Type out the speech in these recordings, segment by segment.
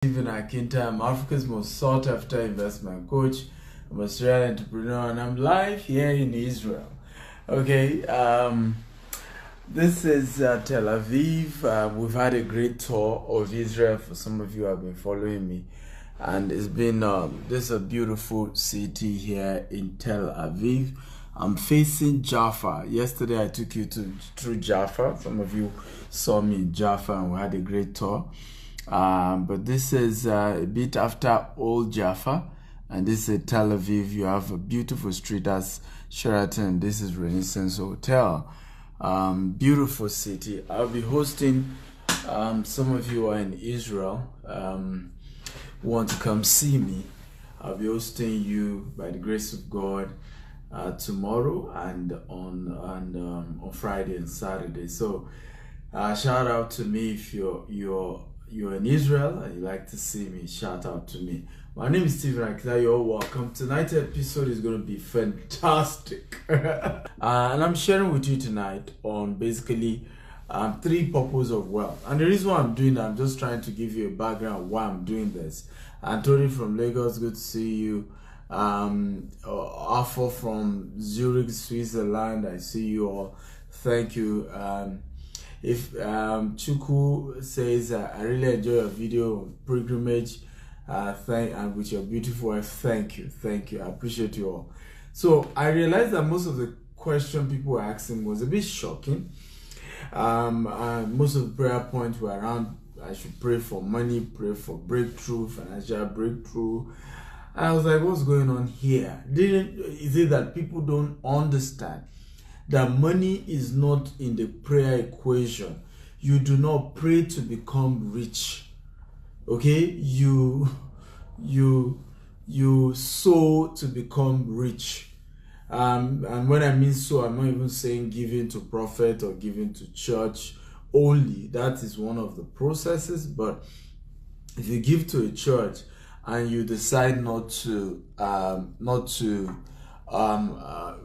Akintayo. I'm Africa's most sought after investment coach. I'm a Australian entrepreneur and I'm live here in Israel. Okay, this is Tel Aviv. We've had a great tour of Israel for some of you who have been following me. And it's been, this is a beautiful city here in Tel Aviv. I'm facing Jaffa. Yesterday I took you through Jaffa. Some of you saw me in Jaffa and we had a great tour. But this is a bit after Old Jaffa, and this is Tel Aviv. You have a beautiful street as Sheraton. This is Renaissance Hotel. Beautiful city. I'll be hosting some of you who are in Israel who want to come see me. I'll be hosting you by the grace of God tomorrow and on Friday and Saturday. So shout out to me if you're in Israel and you like to see me. Shout out to me. My name is Akintayo. You're welcome. Tonight's episode is going to be fantastic. And I'm sharing with you tonight on basically 3 purposes of wealth. And the reason why I'm doing that, I'm just trying to give you a background of why I'm doing this. Anthony from Lagos, good to see you. Afo from Zurich, Switzerland, I see you all. Thank you. If Chuku says, I really enjoy your video pilgrimage, and with your beautiful wife, thank you, I appreciate you all. So I realized that most of the question people were asking was a bit shocking. Most of the prayer points were around, I should pray for money, pray for breakthrough, financial breakthrough. And I was like, what's going on here? Is it that people don't understand that money is not in the prayer equation? You do not pray to become rich. Okay? You sow to become rich. And when I mean sow, I'm not even saying giving to prophet or giving to church only. That is one of the processes. But if you give to a church and you decide not to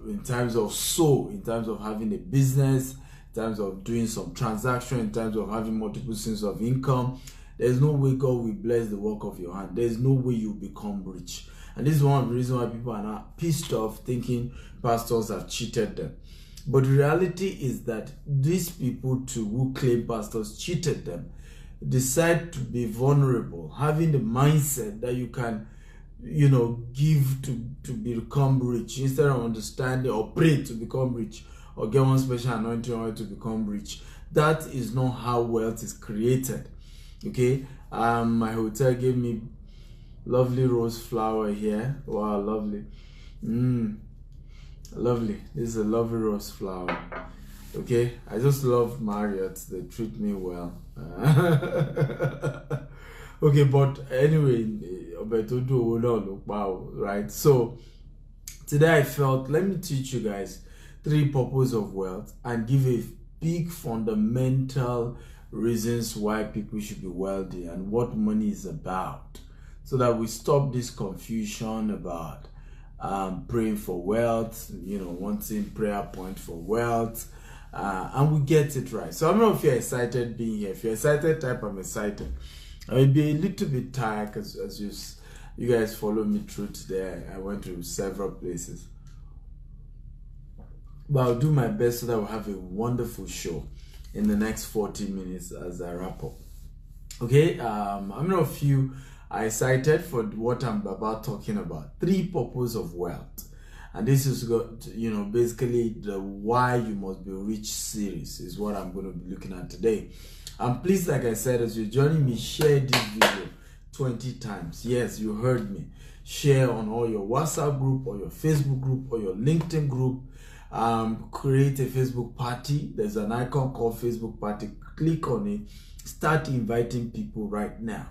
in terms of sow, in terms of having a business, in terms of doing some transaction, in terms of having multiple streams of income, there's no way God will bless the work of your hand. There's no way you become rich. And this is one of the reasons why people are not pissed off thinking pastors have cheated them. But the reality is that these people too who claim pastors cheated them decide to be vulnerable, having the mindset that you can give to become rich instead of understanding or pray to become rich or get one special anointing oil to become rich. That is not how wealth is created. Okay, my hotel gave me lovely rose flower here. Wow, lovely. Lovely. This is a lovely rose flower. Okay, I just love Marriott. They treat me well. Okay, but anyway, right? So today I felt, let me teach you guys 3 purposes of wealth and give a big fundamental reasons why people should be wealthy and what money is about, so that we stop this confusion about praying for wealth, wanting prayer point for wealth, and we get it right. So I don't know if you're excited being here. If you're excited, type I'm excited. I will be a little bit tired because as you guys follow me through today, I went to several places. But I'll do my best so that we'll have a wonderful show in the next 40 minutes as I wrap up. Okay, I'm not a few are excited for what I'm about talking about. 3 purposes of wealth. And this is, basically the why you must be rich series is what I'm going to be looking at today. And please, like I said, as you're joining me, share this video 20 times. Yes, you heard me. Share on all your WhatsApp group or your Facebook group or your LinkedIn group. Create a Facebook party. There's an icon called Facebook party. Click on it. Start inviting people right now.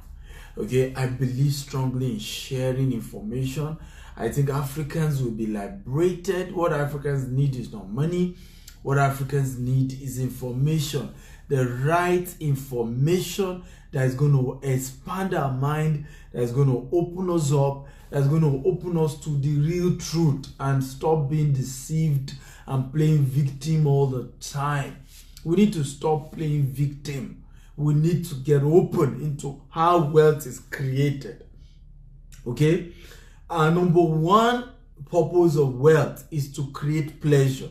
Okay, I believe strongly in sharing information. I think Africans will be liberated. What Africans need is not money. What Africans need is information. The right information that is going to expand our mind, that is going to open us up, that's going to open us to the real truth and stop being deceived and playing victim all the time. We need to stop playing victim. we need to get open into how wealth is created. Okay? Number one purpose of wealth is to create pleasure.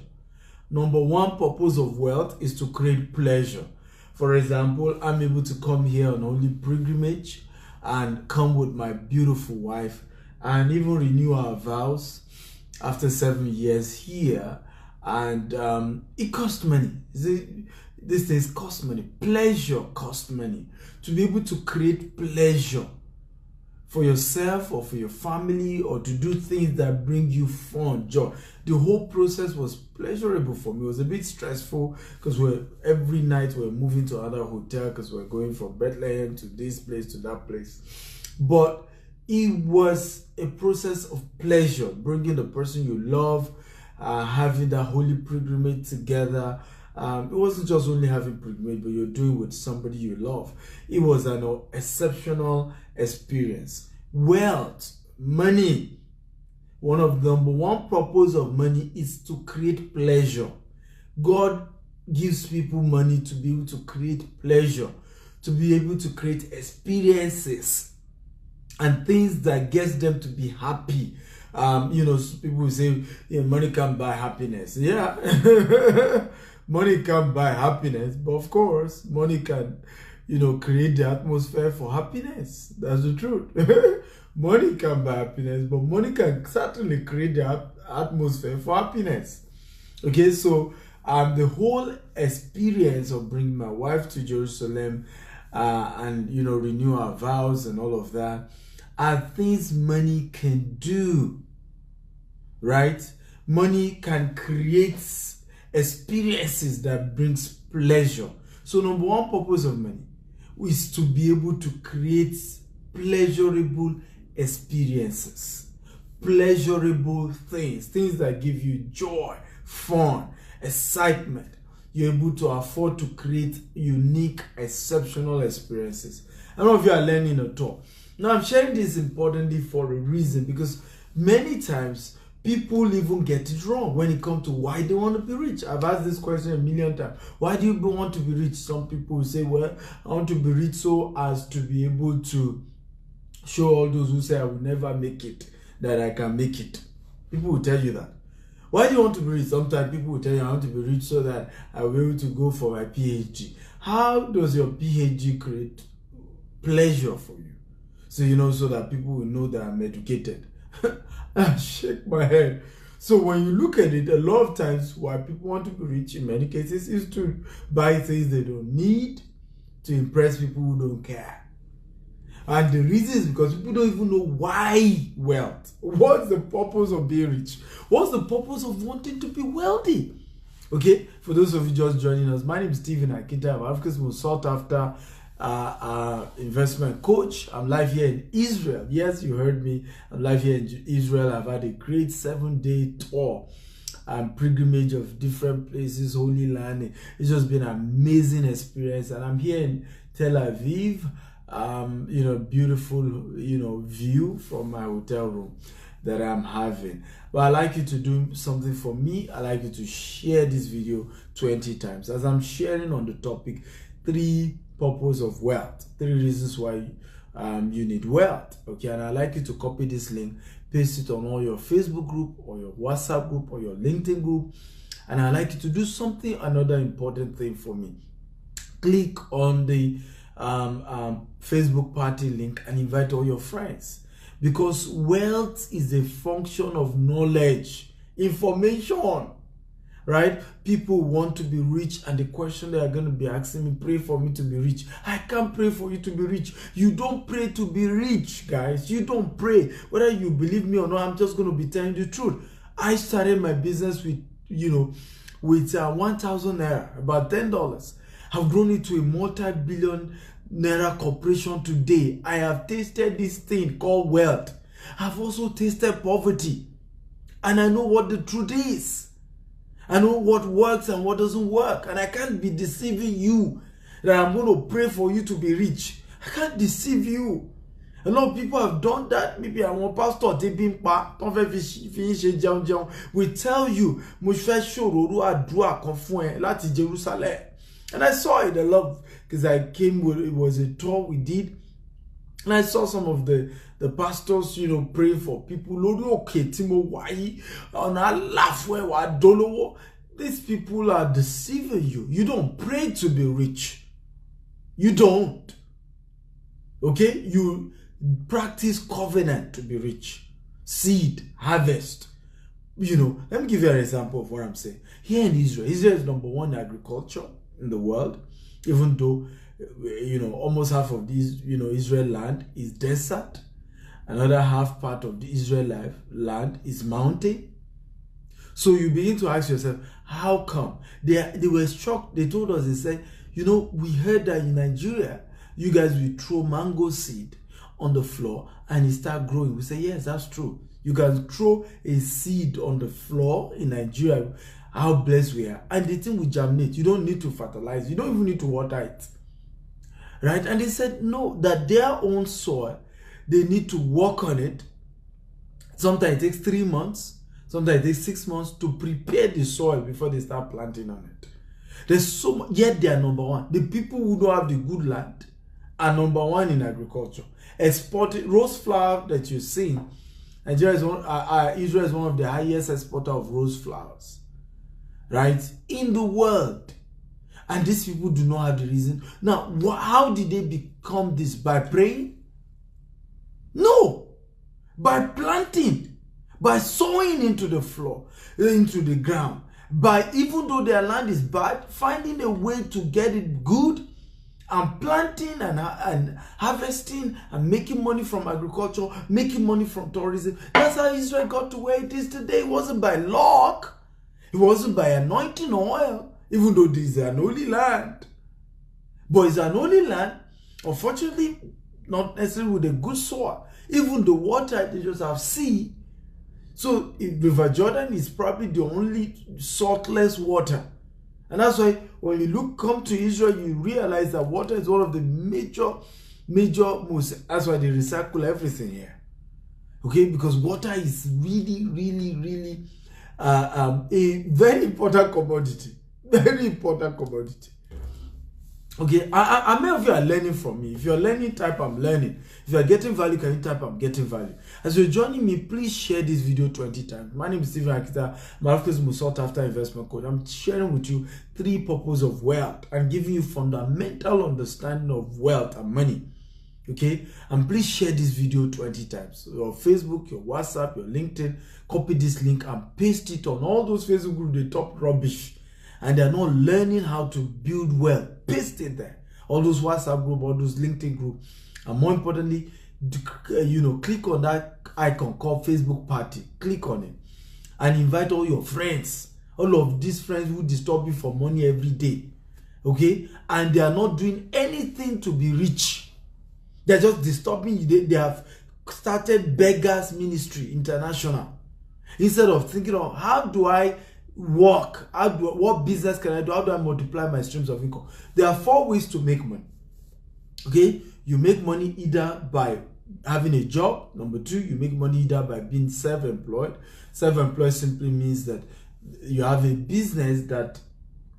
Number one purpose of wealth is to create pleasure. For example, I'm able to come here on holy pilgrimage and come with my beautiful wife and even renew our vows after 7 years here. And it costs money. These things cost money. Pleasure costs money. To be able to create pleasure for yourself or for your family, or to do things that bring you fun, joy. The whole process was pleasurable for me. It was a bit stressful because every night we're moving to another hotel because we're going from Bethlehem to this place to that place. But it was a process of pleasure, bringing the person you love, having that holy pilgrimage together. It wasn't just only having pilgrimage, but you're doing with somebody you love. It was an exceptional experience. Wealth, money. One of the number one purpose of money is to create pleasure. God gives people money to be able to create pleasure, to be able to create experiences and things that gets them to be happy. People say, money can't buy happiness. Yeah. Money can't buy happiness, but of course, money can, create the atmosphere for happiness. That's the truth. Money can't buy happiness, but money can certainly create the atmosphere for happiness. Okay, so the whole experience of bringing my wife to Jerusalem and, renew our vows and all of that are things money can do, right? Money can create experiences that brings pleasure. So number one purpose of money is to be able to create pleasurable experiences, pleasurable things that give you joy, fun, excitement. You're able to afford to create unique, exceptional experiences. I don't know if you are learning at all. Now I'm sharing this importantly for a reason, because many times people even get it wrong when it comes to why they want to be rich. I've asked this question a million times. Why do you want to be rich? Some people will say, well, I want to be rich so as to be able to show all those who say I will never make it that I can make it. People will tell you that. Why do you want to be rich? Sometimes people will tell you, I want to be rich so that I will be able to go for my PhD. How does your PhD create pleasure for you? So, so that people will know that I'm educated. I shake my head. So when you look at it, a lot of times why people want to be rich in many cases is to buy things they don't need, to impress people who don't care. And the reason is because people don't even know why wealth. What's the purpose of being rich? What's the purpose of wanting to be wealthy? Okay, for those of you just joining us, my name is Stephen Akintayo. I'm Africa's most sought after investment coach. I'm live here in Israel. Yes, you heard me. I'm live here in Israel. I've had a great 7-day tour and pilgrimage of different places, Holy Land. It's just been an amazing experience. And I'm here in Tel Aviv. Beautiful, view from my hotel room that I'm having. But I'd like you to do something for me. I'd like you to share this video 20 times. As I'm sharing on the topic, 3 purpose of wealth, 3 reasons why you need wealth. Okay, and I'd like you to copy this link, paste it on all your Facebook group or your WhatsApp group or your LinkedIn group. And I'd like you to do another important thing for me. Click on the Facebook party link and invite all your friends, because wealth is a function of knowledge, information, right? People want to be rich, and the question they are going to be asking me, pray for me to be rich. I can't pray for you to be rich. You don't pray to be rich, guys. You don't pray. Whether you believe me or not, I'm just going to be telling you the truth. I started my business with 1,000 naira, about $10. I've grown it to a multi-billion naira corporation today. I have tasted this thing called wealth. I've also tasted poverty. And I know what the truth is. I know what works and what doesn't work. And I can't be deceiving you that I'm going to pray for you to be rich. I can't deceive you. A lot of people have done that. Maybe I want pastor we tell you, mo fẹ́ ṣòro àdúrà kan fún ẹ láti Jerusalem. And I saw it a lot because I came with, it was a tour we did. And I saw some of the pastors, praying for people. Lord, okay, Timo, why? And I laugh where I don't know. These people are deceiving you. You don't pray to be rich. You don't. Okay? You practice covenant to be rich. Seed, harvest. Let me give you an example of what I'm saying. Here in Israel, Israel is number one in agriculture in the world, even though almost half of this, Israel land is desert. Another half part of the Israel land is mountain. So you begin to ask yourself, how come? They were shocked. They told us, they said, we heard that in Nigeria, you guys will throw mango seed on the floor and it start growing. We say, yes, that's true. You can throw a seed on the floor in Nigeria. How blessed we are. And the thing will germinate. You don't need to fertilize. You don't even need to water it. Right? And they said, no, that their own soil, they need to work on it. Sometimes it takes 3 months. Sometimes it takes 6 months to prepare the soil before they start planting on it. There's so much, yet they are number one. The people who don't have the good land are number one in agriculture. Exporting rose flower that you're seeing, Nigeria is Israel is one of the highest exporter of rose flowers, right, in the world. And these people do not have the reason. Now, how did they become this? By praying? No. By planting. By sowing into the floor, into the ground. By, even though their land is bad, finding a way to get it good, and planting and harvesting and making money from agriculture, making money from tourism. That's how Israel got to where it is today. It wasn't by luck. It wasn't by anointing oil. Even though this is an holy land. But it's an holy land, unfortunately, not necessarily with a good soil. Even the water, they just have sea. So River Jordan is probably the only saltless water. And that's why when you come to Israel, you realize that water is one of the major most. That's why they recycle everything here. Okay, because water is really, really, really a very important commodity. Very important commodity. Okay, I many of you are learning from me. If you're learning, type I'm learning. If you're getting value, can you type I'm getting value? As you're joining me, please share this video 20 times. My name is Stephen Akintayo. I'm a sought after investment coach. I'm sharing with you 3 purposes of wealth and giving you fundamental understanding of wealth and money. Okay, and please share this video 20 times. Your Facebook, your WhatsApp, your LinkedIn. Copy this link and paste it on all those Facebook groups. They talk rubbish and they're not learning how to build wealth. Paste it there. All those WhatsApp group, all those LinkedIn group, and more importantly, click on that icon called Facebook Party. Click on it and invite all your friends, all of these friends who disturb you for money every day. Okay, and they are not doing anything to be rich. They're just disturbing you. They have started Beggars Ministry International. Instead of thinking of how do I work, what business can I do, how do I multiply my streams of income? There are 4 ways to make money. Okay, you make money either by having a job. Number 2, you make money either by being self-employed. Self-employed simply means that you have a business that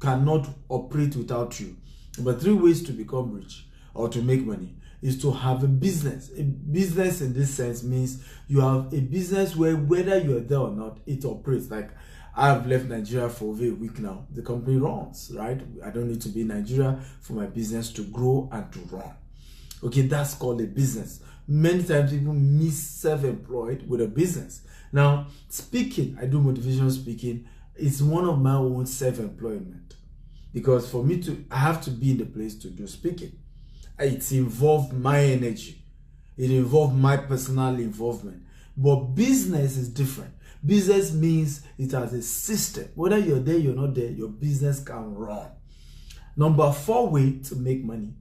cannot operate without you. Number 3 ways to become rich or to make money is to have a business. A business in this sense means you have a business where whether you're there or not, it operates. Like I've left Nigeria for over a week now. The company runs, right? I don't need to be in Nigeria for my business to grow and to run. Okay, that's called a business. Many times people miss self-employed with a business. Now, speaking, I do motivational speaking. It's one of my own self-employment. Because for me I have to be in the place to do speaking. It's involved my energy. It involved my personal involvement. But business is different. Business means it has a system. Whether you're there, you're not there, your business can run. Number 4 way to make money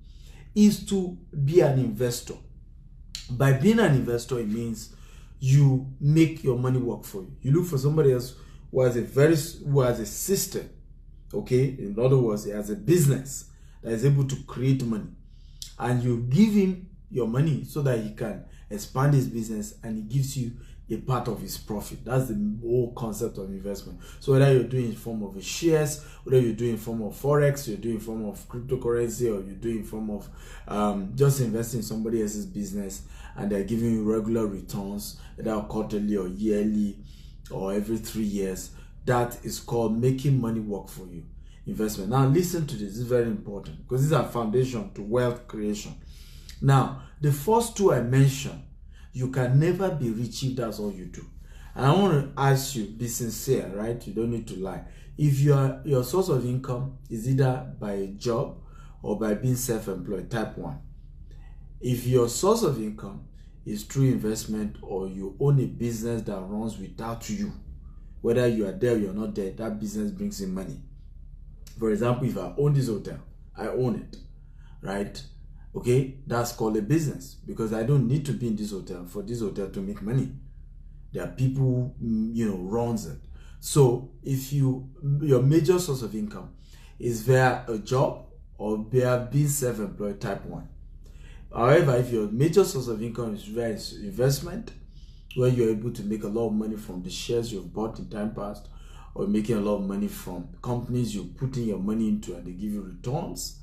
is to be an investor. By being an investor, it means you make your money work for you. You look for somebody else who has a system. Okay, in other words, he has a business that is able to create money, and you give him your money so that he can expand his business, and he gives you a part of his profit. That's the whole concept of investment. So whether you're doing it in form of shares, whether you're doing it in form of forex, you're doing it in form of cryptocurrency, or you're doing it in form of just investing in somebody else's business, and they're giving you regular returns, either quarterly or yearly or every 3 years, that is called making money work for you. Investment. Now listen to this. This is very important, because these are foundation to wealth creation. Now, the first two I mentioned, you can never be rich if that's all you do. And I want to ask you, be sincere, right? You don't need to lie. If your source of income is either by a job or by being self-employed, type 1. If your source of income is through investment, or you own a business that runs without you, whether you are there or you're not there, that business brings in money. For example, if I own this hotel, I own it, right? Okay, that's called a business, because I don't need to be in this hotel for this hotel to make money. There are people who, runs it. So if your major source of income is via a job or via being self-employed, type 1. However, if your major source of income is via investment, where you're able to make a lot of money from the shares you've bought in time past, or making a lot of money from companies you're putting your money into and they give you returns,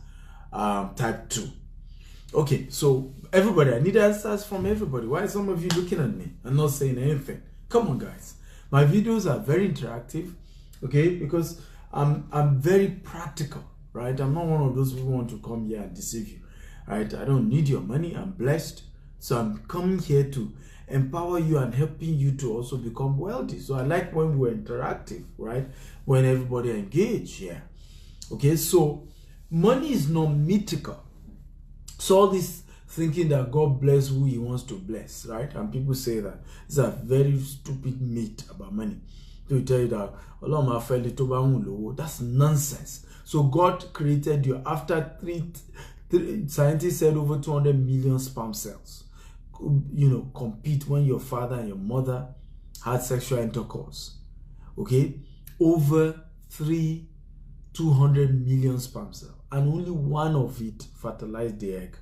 type 2. Okay, so everybody, I need answers from everybody. Why are some of you looking at me and not saying anything? Come on, guys. My videos are very interactive, okay, because I'm very practical, right? I'm not one of those people who want to come here and deceive you, right? I don't need your money. I'm blessed. So I'm coming here to empower you and helping you to also become wealthy. So I like when we're interactive, right? When everybody engage here. Okay, so money is not mythical. So all this thinking that God bless who he wants to bless, right? And people say that it's a very stupid myth about money. They will tell you that that's nonsense. So God created you after scientists said over 200 million sperm cells compete when your father and your mother had sexual intercourse. Okay, over 200 million sperm cells, and only one of it fertilized the egg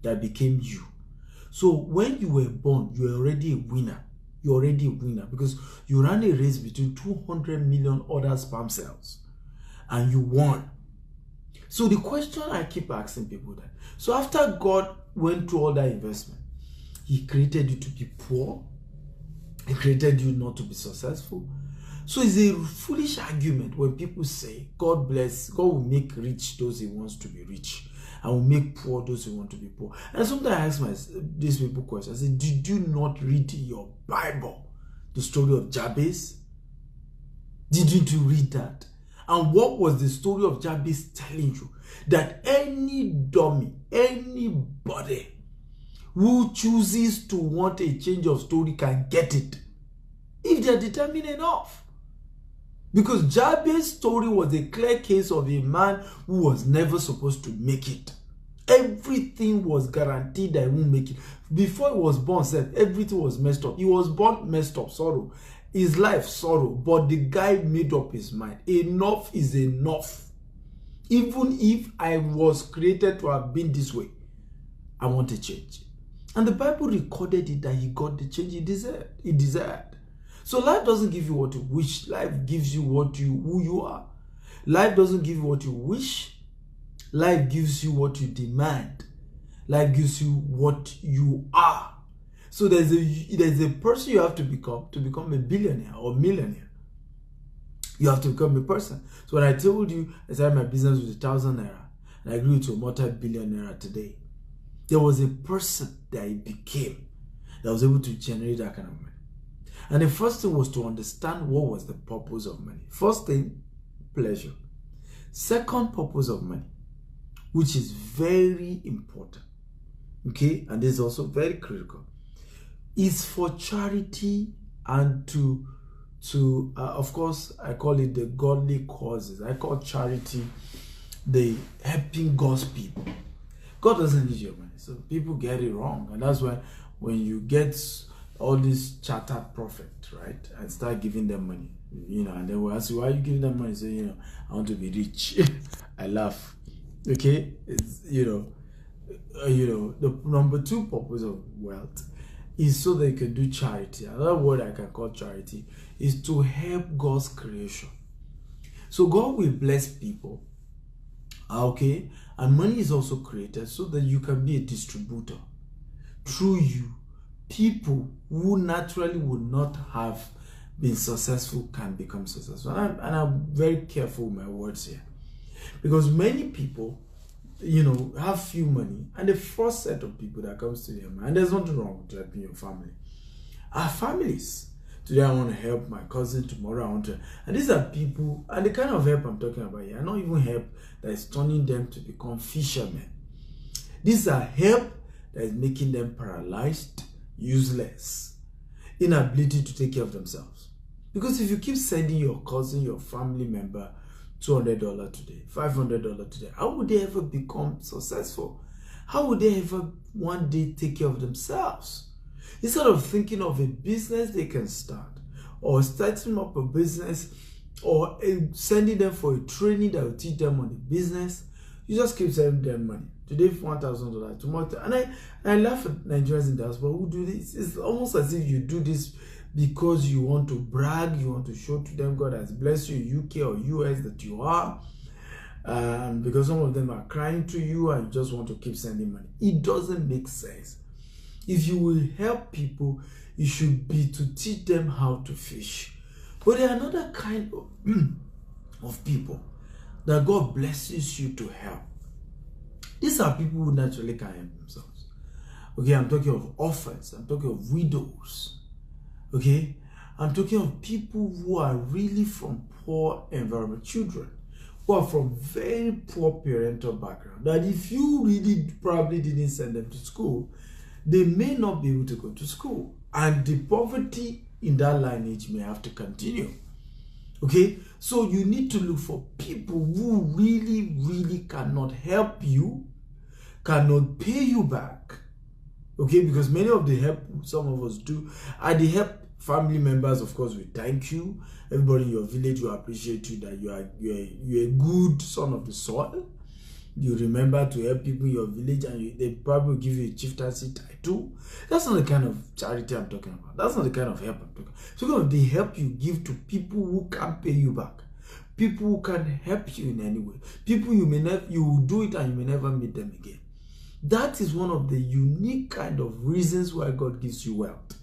that became you. So when you were born, you were already a winner. You're already a winner, because you ran a race between 200 million other sperm cells and you won. So the question I keep asking people that, so after God went through all that investment, he created you to be poor, he created you not to be successful. So it's a foolish argument when people say God will make rich those he wants to be rich, and will make poor those who want to be poor. And sometimes I ask these people questions. I say, did you not read in your Bible the story of Jabez? Didn't you read that? And what was the story of Jabez telling you? That any dummy, anybody who chooses to want a change of story can get it, if they're determined enough. Because Jabez's story was a clear case of a man who was never supposed to make it. Everything was guaranteed that he won't make it. Before he was born, everything was messed up. He was born messed up, sorrow. His life, sorrow. But the guy made up his mind. Enough is enough. Even if I was created to have been this way, I want a change. And the Bible recorded it that he got the change he desired. So life doesn't give you what you wish. Life gives you who you are. Life doesn't give you what you wish. Life gives you what you demand. Life gives you what you are. So there's a person you have to become a billionaire or millionaire. You have to become a person. So when I told you I started my business with 1,000 naira and I grew to a multi-billionaire today, there was a person that I became that was able to generate that kind of money. And the first thing was to understand what was the purpose of money. First thing, pleasure. Second purpose of money, which is very important, okay, and this is also very critical, is for charity and to of course, I call it the godly causes. I call charity the helping God's people. God doesn't need your money, so people get it wrong, and that's why when you get all these chartered prophets, right, and start giving them money, and they will ask you, why are you giving them money? Say, I want to be rich. I laugh. Okay, it's, the number two purpose of wealth is so they can do charity. Another word I can call charity is to help God's creation. So God will bless people, okay, and money is also created so that you can be a distributor. Through you, people who naturally would not have been successful can become successful. And I'm very careful with my words here, because many people, have few money, and the first set of people that comes to their mind, and there's nothing wrong with helping your family, are families. Today I want to help my cousin, tomorrow I want to, and these are people, and the kind of help I'm talking about here, not even help that is turning them to become fishermen. These are help that is making them paralyzed, useless, inability to take care of themselves. Because if you keep sending your cousin, your family member, $200 today, $500 today, how would they ever become successful? How would they ever one day take care of themselves? Instead of thinking of a business they can start, or starting up a business, or sending them for a training that will teach them on the business, you just keep sending them money. Today, $1,000, tomorrow. And I laugh at Nigerians in diaspora who do this. It's almost as if you do this because you want to brag, you want to show to them God has blessed you, UK or US, that you are. Because some of them are crying to you and you just want to keep sending money. It doesn't make sense. If you will help people, it should be to teach them how to fish. But there are another kind of people that God blesses you to help. These are people who naturally can help themselves. Okay, I'm talking of orphans, I'm talking of widows. Okay, I'm talking of people who are really from poor environment, children who are from very poor parental background, that if you really probably didn't send them to school, they may not be able to go to school, and the poverty in that lineage may have to continue. Okay, so you need to look for people who really cannot help you, cannot pay you back. Okay, because many of the help some of us do are the help family members. Of course, we thank you. Everybody in your village will appreciate you, that you're a good son of the soil. You remember to help people in your village, and they probably give you a chieftaincy title. That's not the kind of charity I'm talking about. That's not the kind of help I'm talking about. So the help you give to people who can't pay you back, people who can help you in any way, people you will do it and you may never meet them again. That is one of the unique kind of reasons why God gives you wealth,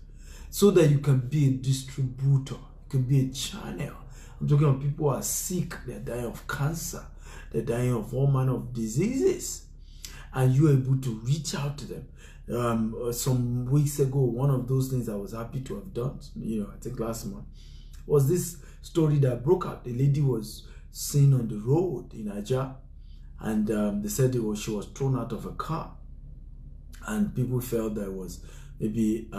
so that you can be a distributor, you can be a channel. I'm talking about people who are sick, they're dying of cancer, they're dying of all manner of diseases, and you're able to reach out to them. Some weeks ago, one of those things I was happy to have done, I think last month, was this story that broke out. The lady was seen on the road in Nigeria, and they said she was thrown out of a car, and people felt that it was maybe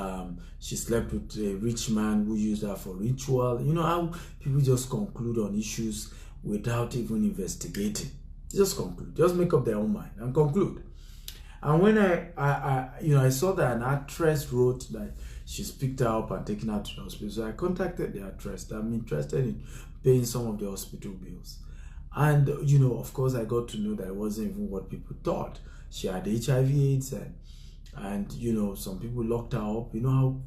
she slept with a rich man who used her for ritual. You know how people just conclude on issues without even investigating. Just conclude, just make up their own mind and conclude. And when I saw that an actress wrote that she's picked her up and taken her to the hospital, so I contacted the actress that I'm interested in paying some of the hospital bills. And of course, I got to know that it wasn't even what people thought. She had HIV/AIDS, and some people locked her up. You know how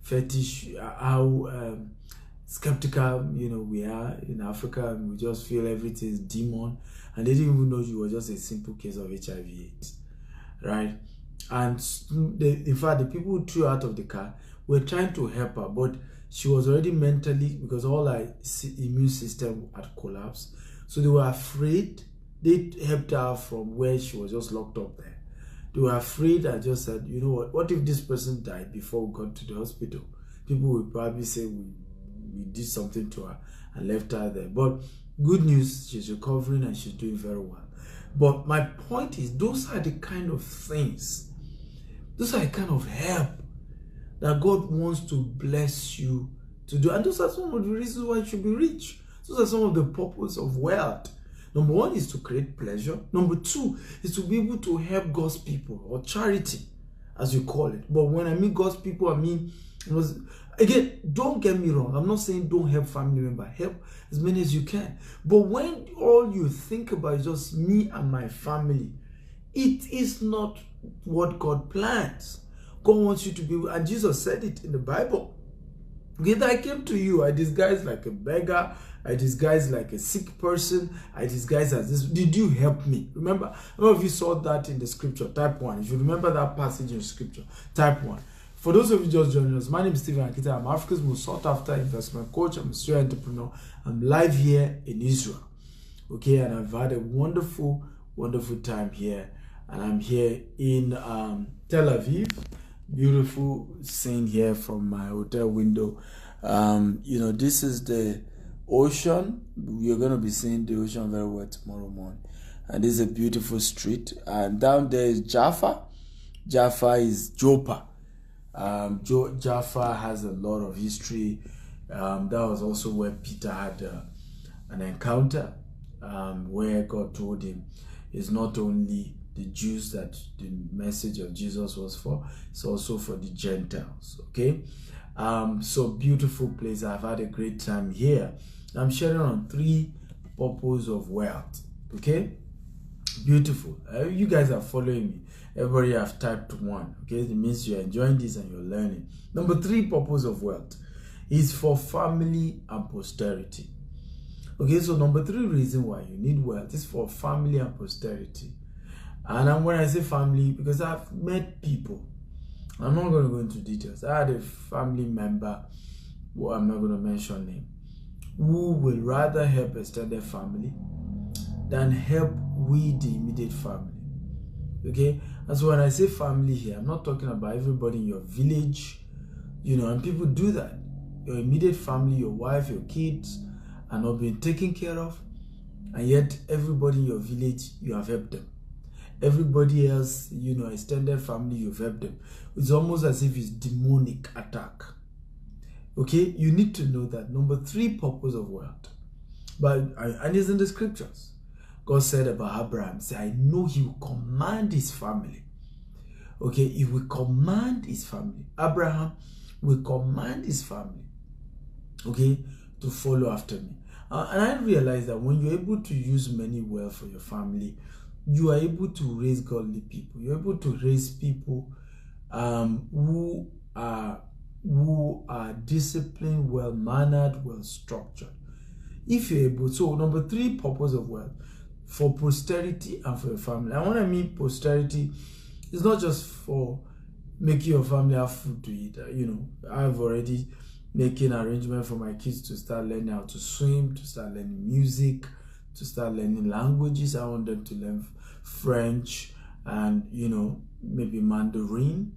fetish, how skeptical we are in Africa, and we just feel everything is demon, and they didn't even know she was just a simple case of HIV/AIDS, right? And in fact, the people who threw her out of the car were trying to help her, but she was already mentally, because all her immune system had collapsed. So they were afraid. They helped her from where she was just locked up there. They were afraid and just said, you know what if this person died before we got to the hospital? People would probably say we did something to her and left her there. But good news, she's recovering and she's doing very well. But my point is, those are the kind of things, those are the kind of help that God wants to bless you to do. And those are some of the reasons why you should be rich. Those are some of the purpose of wealth. Number one is to create pleasure. Number two is to be able to help God's people, or charity, as you call it. But when I mean God's people, I mean, again, don't get me wrong. I'm not saying don't help family members. Help as many as you can. But when all you think about is just me and my family, It is not what God plans. God wants you to be, and Jesus said it in the Bible. Okay, I came to you, I disguised like a beggar, I disguised like a sick person, I disguised as this. Did you help me? Remember, some of you saw that in the scripture, type 1. If you remember that passage in scripture, type 1. For those of you just joining us, my name is Stephen Akintayo. I'm Africa's most sought after investment coach. I'm a serial entrepreneur. I'm live here in Israel. Okay, and I've had a wonderful, wonderful time here. And I'm here in Tel Aviv. Beautiful scene here from my hotel window. This is the ocean. You're going to be seeing the ocean very well tomorrow morning. And this is a beautiful street. And down there is Jaffa. Jaffa is Joppa. Jaffa has a lot of history. That was also where Peter had an encounter where God told him it's not only the Jews that the message of Jesus was for, it's also for the Gentiles. Okay, so beautiful place. I've had a great time here. I'm sharing on 3 purposes of wealth. Okay, beautiful. You guys are following me. Everybody have typed 1. Okay, it means you're enjoying this and you're learning. Number 3 purpose of wealth is for family and posterity. Okay, so number 3 reason why you need wealth is for family and posterity. And when I say family, because I've met people, I'm not going to go into details. I had a family member, who I'm not going to mention name, who will rather help extended family than help with the immediate family. Okay, and so when I say family here, I'm not talking about everybody in your village, and people do that. Your immediate family, your wife, your kids are not being taken care of, and yet everybody in your village, you have helped them. Everybody else, extended family, you've helped them. It's almost as if it's demonic attack. Okay, you need to know that. Number 3 purpose of wealth, and it's in the scriptures. God said about Abraham, say, I know he will command his family. Okay, he will command his family. Abraham will command his family, okay, to follow after me. And I realize that when you're able to use money well for your family, you are able to raise godly people. You're able to raise people who are disciplined, well-mannered, well-structured. If you're able, so number 3 purpose of wealth, for posterity and for your family. And when I mean posterity, it's not just for making your family have food to eat. I've already making arrangements for my kids to start learning how to swim, to start learning music, to start learning languages. I want them to learn French and, maybe Mandarin.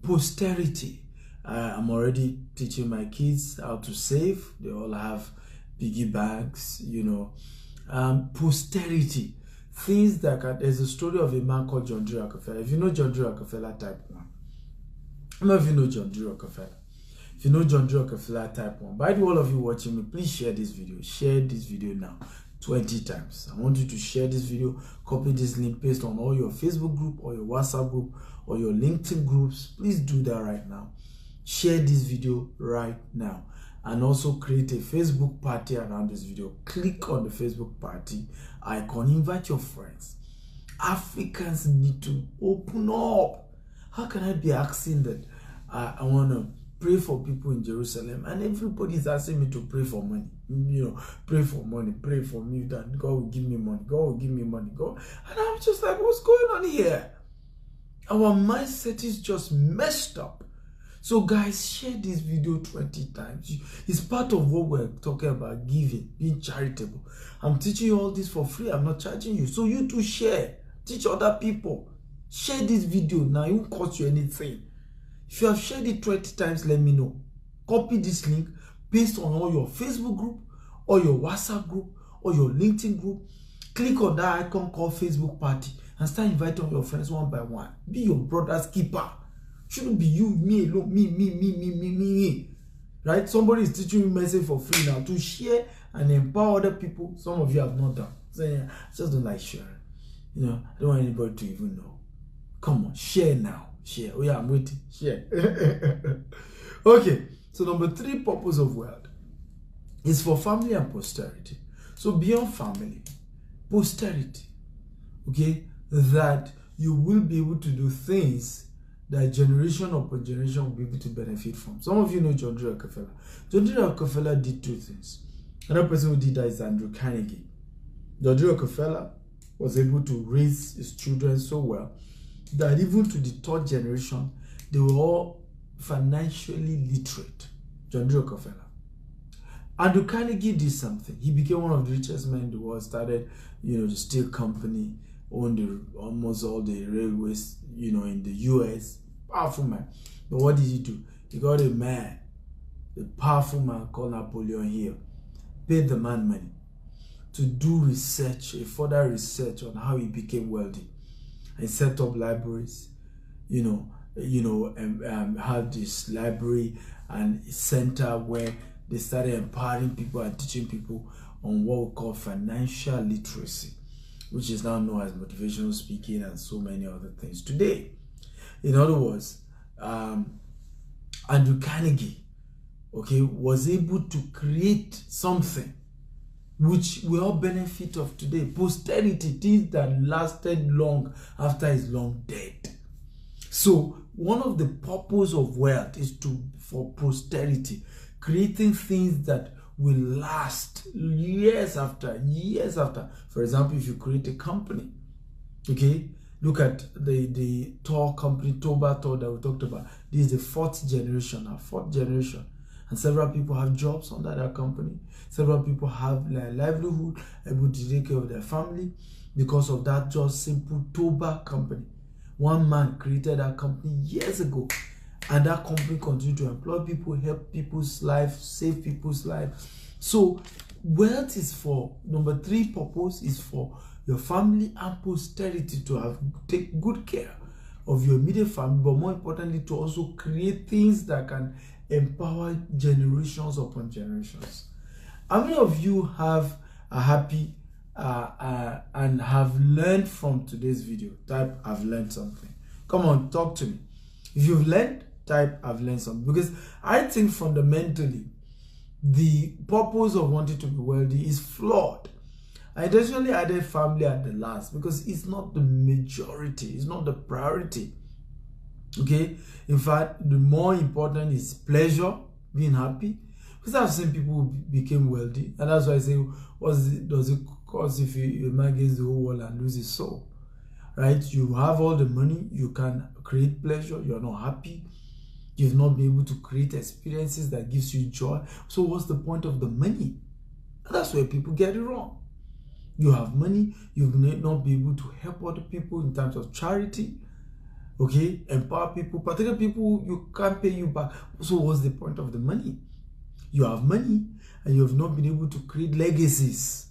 Posterity. I'm already teaching my kids how to save. They all have piggy banks, posterity. Things that there's a story of a man called John D. Rockefeller. If you know John D. Rockefeller, type 1. I don't know if you know John D. Rockefeller. If you know John D. Rockefeller, type 1. By the way, all of you watching me, please share this video. Share this video now 20 times. I want you to share this video, copy this link, paste on all your Facebook group or your WhatsApp group or your LinkedIn groups. Please do that right now. Share this video right now. And also create a Facebook party around this video. Click on the Facebook party icon. Invite your friends. Africans need to open up. How can I be asking that I want to pray for people in Jerusalem and everybody is asking me to pray for money? Pray for money, pray for me that God will give me money. God will give me money. God. And I'm just like, what's going on here? Our mindset is just messed up. So guys, share this video 20 times. It's part of what we're talking about, giving, being charitable. I'm teaching you all this for free. I'm not charging you. So you too share. Teach other people. Share this video now. It won't cost you anything. If you have shared it 20 times, let me know. Copy this link, paste on all your Facebook group, or your WhatsApp group, or your LinkedIn group. Click on that icon called Facebook Party and start inviting your friends one by one. Be your brother's keeper. Shouldn't be you, me alone, me. Right? Somebody is teaching you message for free now to share and empower other people. Some of you have not done. So yeah, I just don't like sharing. I don't want anybody to even know. Come on, share now. Share. Oh yeah, I'm waiting. Share. Okay. So number 3 purpose of wealth is for family and posterity. So beyond family, posterity. okay, that you will be able to do things that generation upon generation will be able to benefit from. Some of you know John D. Rockefeller. John D. Rockefeller did two things. Another person who did that is Andrew Carnegie. John D. Rockefeller was able to raise his children so well that even to the third generation, they were all financially literate. John D. Rockefeller. Andrew Carnegie did something. He became one of the richest men in the world, started, the steel company, owned almost all the railways, in the US. Powerful man. But what did he do? He got a powerful man called Napoleon Hill, paid the man money to do research, a further research on how he became wealthy. And set up libraries, had this library and center where they started empowering people and teaching people on what we call financial literacy, which is now known as motivational speaking and so many other things today. In other words, Andrew Carnegie, was able to create something which we all benefit of today. Posterity, things that lasted long after his long dead. So one of the purpose of wealth is for posterity, creating things that will last years after. For example, if you create a company, look at the Tor company, Toba Tor that we talked about. This is the fourth generation. And several people have jobs under that company. Several people have livelihood, able to take care of their family because of that just simple Toba company. One man created that company years ago, and that company continued to employ people, help people's lives, save people's lives. So wealth is for, number three purpose is for your family and posterity to take good care of your immediate family, but more importantly to also create things that can empower generations upon generations. How many of you have a happy and have learned from today's video? Type I've learned something. Come on, talk to me. If you've learned, type I've learned something. Because I think fundamentally the purpose of wanting to be wealthy is flawed. I intentionally added family at the last because it's not the majority, it's not the priority. In fact, the more important is pleasure, being happy. Because I've seen people who became wealthy, and that's why I say, does it cost if a man gains the whole world and loses his soul? Right? You have all the money, you can create pleasure, you're not happy, you've not been able to create experiences that gives you joy. So what's the point of the money? And that's where people get it wrong. You have money, you may not be able to help other people in terms of charity. Empower people, particular people you can't pay you back. So what's the point of the money? You have money and you have not been able to create legacies,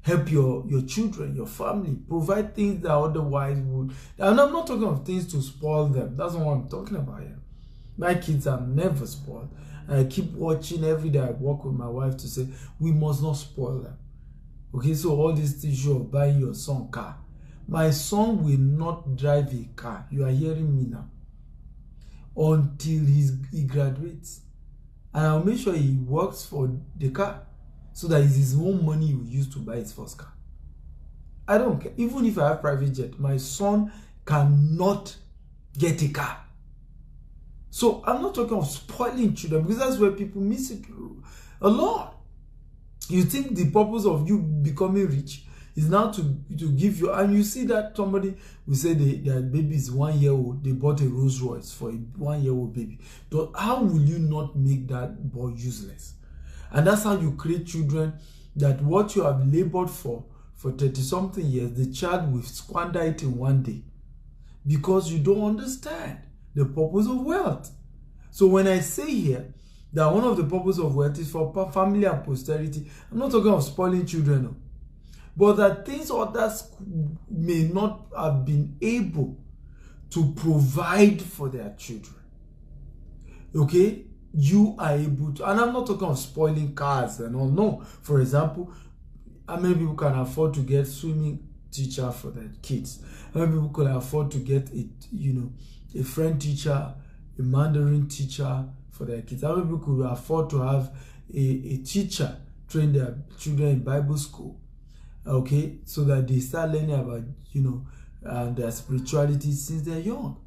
help your children, your family, provide things that otherwise would. And I'm not talking of things to spoil them. That's not what I'm talking about here. My kids are never spoiled. And I keep watching every day. I work with my wife to say we must not spoil them. So all this issue of buying your son car. My son will not drive a car. You are hearing me now. Until he graduates. And I'll make sure he works for the car so that it's his own money he will use to buy his first car. I don't care. Even if I have private jet, my son cannot get a car. So I'm not talking of spoiling children because that's where people miss it a lot. You think the purpose of you becoming rich is now to give you, and you see that somebody will say their baby is 1 year old, they bought a Rolls Royce for a 1 year old baby. So how will you not make that boy useless? And that's how you create children that what you have labored for 30 something years, the child will squander it in one day because you don't understand the purpose of wealth. So when I say here that one of the purpose of wealth is for family and posterity, I'm not talking of spoiling children, no. But that things others may not have been able to provide for their children. You are able to, and I'm not talking of spoiling cars and all, no. For example, how many people can afford to get swimming teacher for their kids? How many people can afford to get a French teacher, a Mandarin teacher for their kids? How many people could afford to have a teacher train their children in Bible school? okay, so that they start learning about, their spirituality since they're young.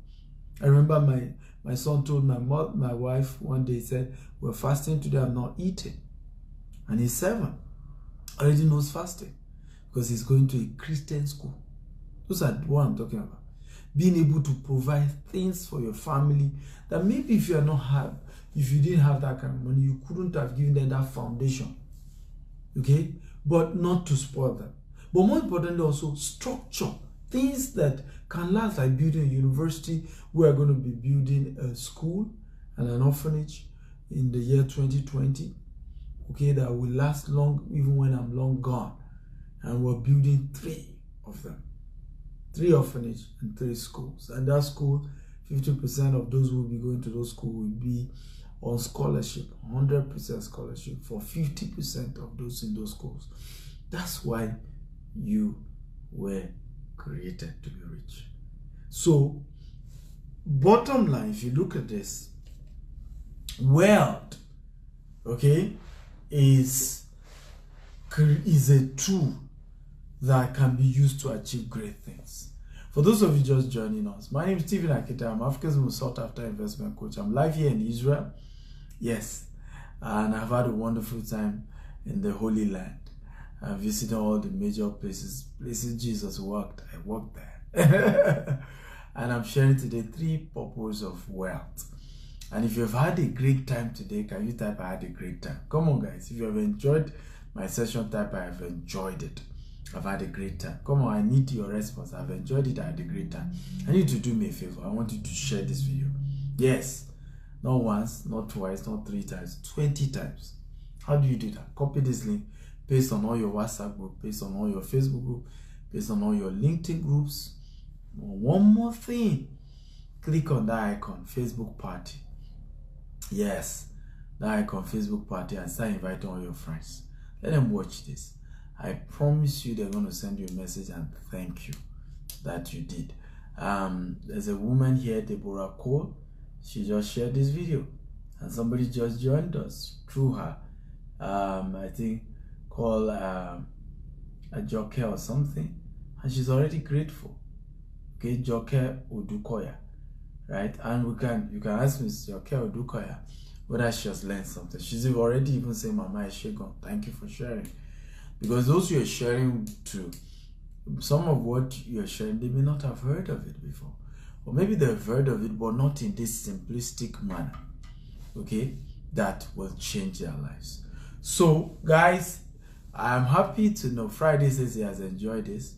I remember my son told my wife one day, he said, we're fasting today, I'm not eating. And he's 7, already knows fasting because he's going to a Christian school. Those are what I'm talking about. Being able to provide things for your family that maybe if you didn't have that kind of money, you couldn't have given them that foundation. Okay? But not to spoil them. But more importantly, also structure things that can last, like building a university. We are going to be building a school and an orphanage in the year 2020. Okay, that will last long even when I'm long gone. And we're building 3 of them. 3 orphanages and 3 schools. And that school, 50% of those who will be going to those schools will be on scholarship, 100% scholarship for 50% of those in those schools. That's why you were created to be rich. So, bottom line, if you look at this, wealth, okay, is a tool that can be used to achieve great things. For those of you just joining us, my name is Akintayo. I'm Africa's most sought after investment coach. I'm live here in Israel. Yes, and I've had a wonderful time in the Holy Land. I visited all the major places Jesus worked. I worked there. And I'm sharing today 3 purposes of wealth. And if you've had a great time today, can you type I had a great time? Come on, guys. If you have enjoyed my session, type I have enjoyed it. I've had a great time. Come on, I need your response. I've enjoyed it. I had a great time. I need you to do me a favor. I want you to share this video. Yes. Not once, not twice, not 3 times, 20 times. How do you do that? Copy this link, paste on all your WhatsApp group, paste on all your Facebook group, paste on all your LinkedIn groups. One more thing. Click on that icon, Facebook party. Yes, that icon, Facebook party, and start inviting all your friends. Let them watch this. I promise you they're going to send you a message and thank you that you did. There's a woman here, Deborah Cole. She just shared this video and somebody just joined us through her. I think called a Joke or something, and she's already grateful. Okay, Joke Odukoya, right? And you can ask Miss Joke Odukoya whether she has learned something. She's already even saying, Mama Eshegon, thank you for sharing. Because those you're sharing to, some of what you're sharing, they may not have heard of it before. Or maybe they've heard of it, but not in this simplistic manner. Okay? That will change their lives. So, guys, I'm happy to know Friday says he has enjoyed this.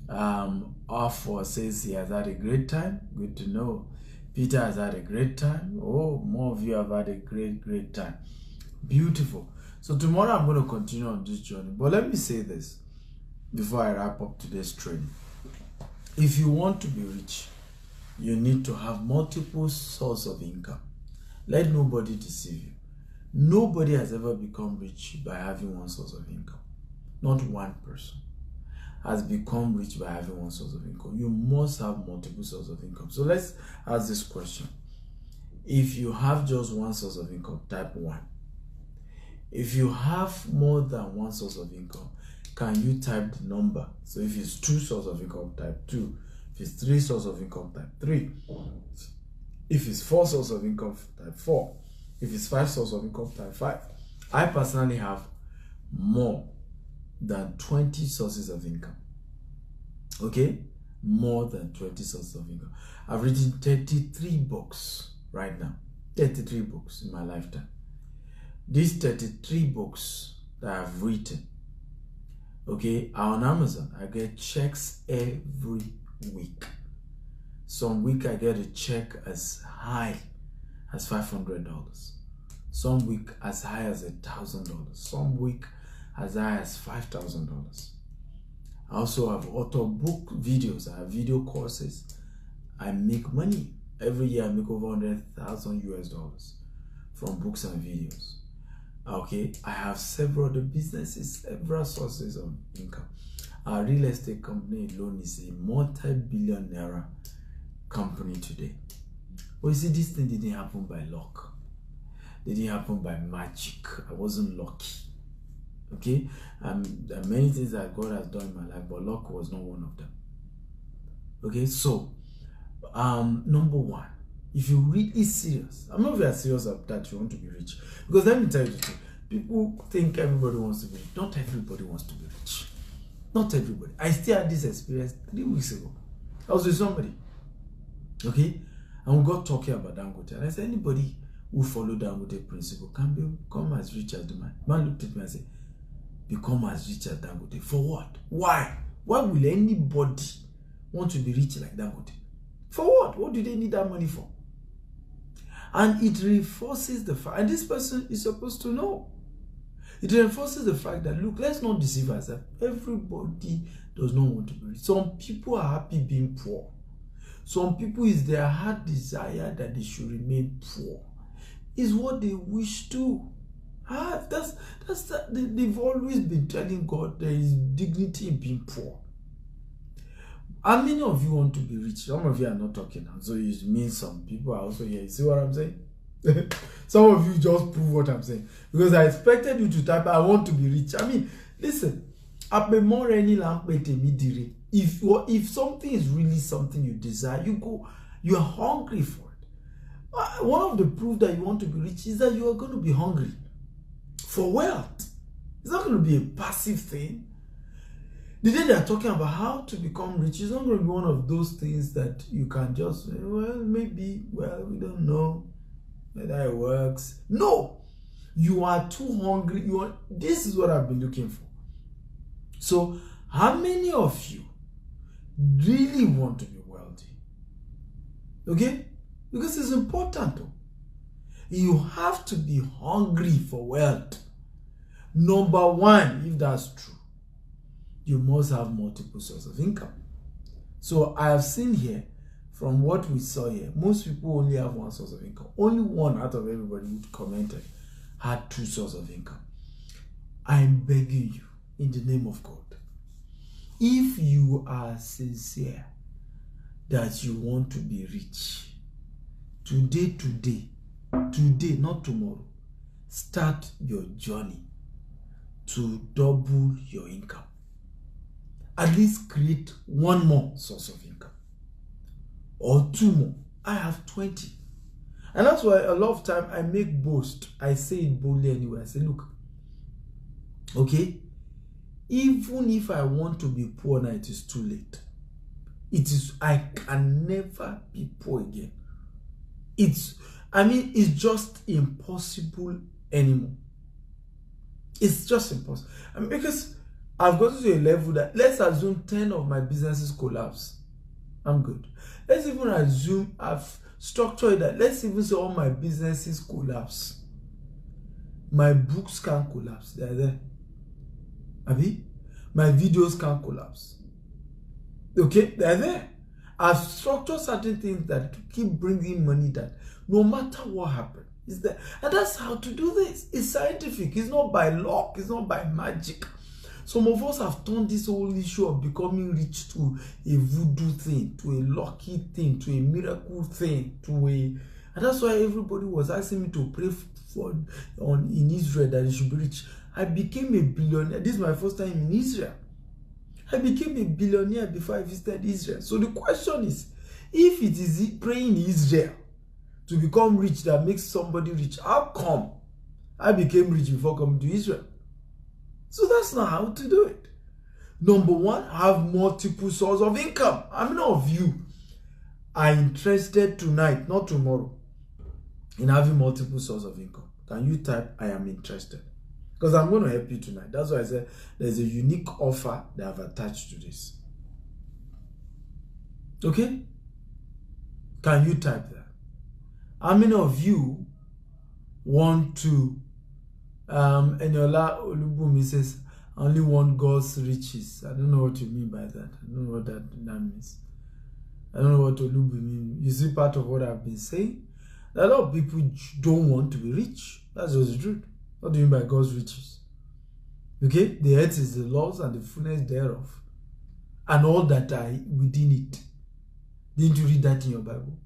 R4 says he has had a great time. Good to know. Peter has had a great time. Oh, more of you have had a great time. Beautiful. So tomorrow I'm going to continue on this journey. But let me say this before I wrap up today's training. If you want to be rich, you need to have multiple sources of income. Let nobody deceive you. Nobody has ever become rich by having one source of income. Not one person has become rich by having one source of income. You must have multiple sources of income. So let's ask this question. If you have just one source of income, type 1. If you have more than one source of income, can you type the number? So if it's 2 sources of income, type 2. If it's 3 sources of income, type 3. If it's 4 sources of income, type 4. If it's 5 sources of income, type 5. I personally have more than 20 sources of income. Okay? More than 20 sources of income. I've written 33 books right now. 33 books in my lifetime. These 33 books that I've written, okay, are on Amazon. I get checks every week. Some week I get a check as high as $500. Some week as high as $1,000. Some week as high as $5,000. I also have author book videos. I have video courses. I make money. Every year I make over $100,000 from books and videos. Okay, I have several other businesses, several sources of income. Our real estate company alone is a multi-billion-naira company today. But you see, this thing didn't happen by luck. It didn't happen by magic. I wasn't lucky. Okay, there are many things that God has done in my life, but luck was not one of them. Okay, so number one, if you really serious, I'm not very serious of that you want to be rich, because let me tell you the truth. People think everybody wants to be rich. Not everybody wants to be rich. Not everybody. I still had this experience 3 weeks ago. I was with somebody, okay, and we got talking about Dangote, and I said, anybody who follow Dangote principle can become as rich as the man. Man looked at me and said, become as rich as Dangote? For what? Why? Why will anybody want to be rich like Dangote? For what? What do they need that money for? And it reinforces the fact, and this person is supposed to know. It reinforces the fact that, look, let's not deceive ourselves. Everybody does not want to be rich. Some people are happy being poor. Some people, is their heart desire that they should remain poor. Is what they wish to. They've always been telling God there is dignity in being poor. How many of you want to be rich? Some of you are not talking now, so it means some people are also here. You see what I'm saying? Some of you just prove what I'm saying, because I expected you to type, I want to be rich. I mean, listen, if something is really something you desire, you are hungry for it. One of the proof that you want to be rich is that you are going to be hungry for wealth. It's not going to be a passive thing. The day they are talking about how to become rich, it's not going to be one of those things that you can just, well, maybe, well, we don't know whether it works. No, you are too hungry. This is what I've been looking for. So, how many of you really want to be wealthy? Okay? Because it's important. You have to be hungry for wealth. Number one, if that's true, you must have multiple sources of income. So I have seen here, from what we saw here, most people only have one source of income. Only one out of everybody who commented had 2 sources of income. I'm begging you, in the name of God, if you are sincere that you want to be rich, today, not tomorrow, start your journey to double your income. At least create 1 more source of income, or 2 more. I have 20. And that's why a lot of time I make boast. I say it boldly anyway. I say, look, okay, even if I want to be poor now, it is too late. I can never be poor again. It's just impossible anymore. It's just impossible. Because I've gotten to a level that, let's assume 10 of my businesses collapse. I'm good. Let's even assume I've structured that. Let's even say all my businesses collapse. My books can't collapse. They're there. Abi? My videos can't collapse. Okay? They're there. I've structured certain things that keep bringing money, that no matter what happens, is there. And that's how to do this. It's scientific. It's not by luck. It's not by magic. Some of us have turned this whole issue of becoming rich to a voodoo thing, to a lucky thing, to a miracle thing, and that's why everybody was asking me to pray in Israel that they should be rich. I became a billionaire. This is my first time in Israel. I became a billionaire before I visited Israel. So the question is, if it is praying in Israel to become rich that makes somebody rich, how come I became rich before coming to Israel? So that's not how to do it. Number one, have multiple sources of income. How many of you are interested tonight, not tomorrow, in having multiple sources of income? Can you type, I am interested? Because I'm going to help you tonight. That's why I said there's a unique offer that I've attached to this. Okay? Can you type that? How many of you want to, Eniola Olubumi says, I only want God's riches. I don't know what you mean by that. I don't know what that means. I don't know what Olubumi means. You see, part of what I've been saying, a lot of people don't want to be rich. That's just the truth. What do you mean by God's riches? Okay? The earth is the laws and the fullness thereof, and all that are within it. Didn't you read that in your Bible?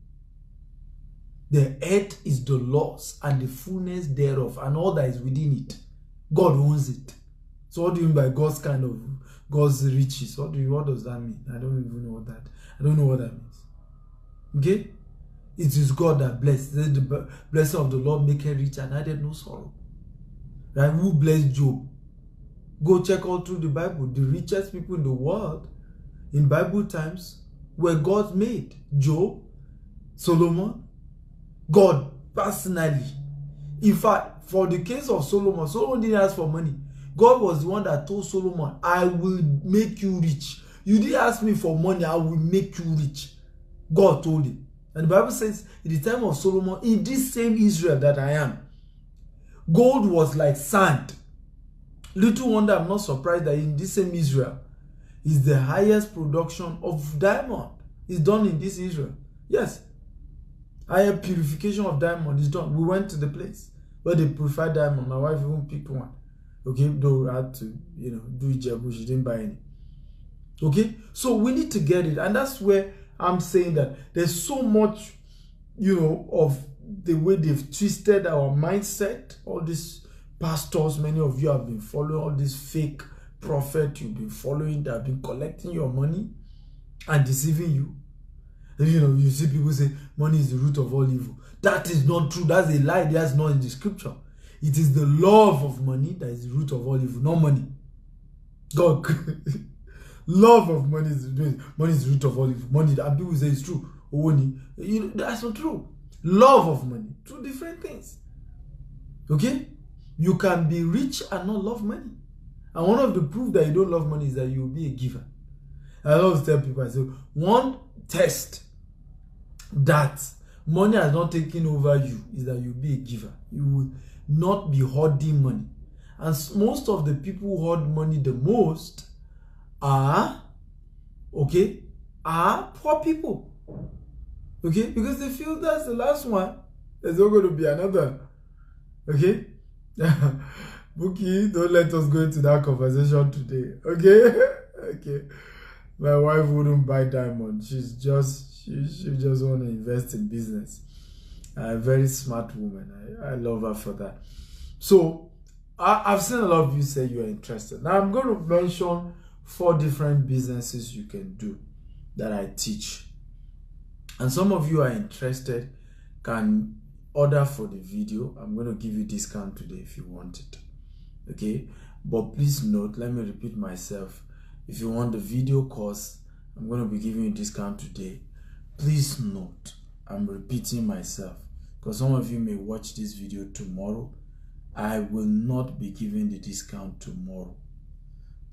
The earth is the laws and the fullness thereof, and all that is within it. God owns it. So what do you mean by God's riches? What does that mean? I don't even know I don't know what that means. Okay? It is God that blessed. The blessing of the Lord make it rich and added no sorrow. Right? Who blessed Job? Go check all through the Bible. The richest people in the world in Bible times were God made. Job, Solomon, God personally. In fact, for the case of Solomon didn't ask for money. God was the one that told Solomon, I will make you rich. You didn't ask me for money, I will make you rich. God told him. And the Bible says, in the time of Solomon, in this same Israel that I am, gold was like sand. Little wonder I'm not surprised that in this same Israel is the highest production of diamond. It's done in this Israel. Yes. Higher purification of diamond is done. We went to the place where they purify diamond. My wife even picked one. Okay, though I had to, do Ijebu. She didn't buy any. Okay, so we need to get it. And that's where I'm saying that there's so much, of the way they've twisted our mindset. All these pastors, many of you have been following all these fake prophets you've been following that have been collecting your money and deceiving you. You see people say money is the root of all evil. That is not true. That's a lie. That's not in the scripture. It is the love of money that is the root of all evil, not money. God, love of money is the root of all evil. Money, and people say it's true. That's not true. Love of money, two different things. Okay? You can be rich and not love money. And one of the proof that you don't love money is that you will be a giver. I always tell people, I say, one test that money has not taken over you is that you'll be a giver. You will not be hoarding money. And most of the people who hoard money the most are poor people. Okay? Because they feel that's the last one. There's not going to be another. Okay? Buki, don't let us go into that conversation today. Okay? Okay. My wife wouldn't buy diamond. She just want to invest in business. A very smart woman. I love her for that. So I've seen a lot of you say you are interested. Now I'm going to mention 4 different businesses you can do that I teach. And some of you are interested, can order for the video. I'm going to give you discount today if you want it. Okay? But please note, let me repeat myself. If you want the video course, I'm going to be giving you a discount today. Please note, I'm repeating myself because some of you may watch this video tomorrow. I will not be giving the discount tomorrow.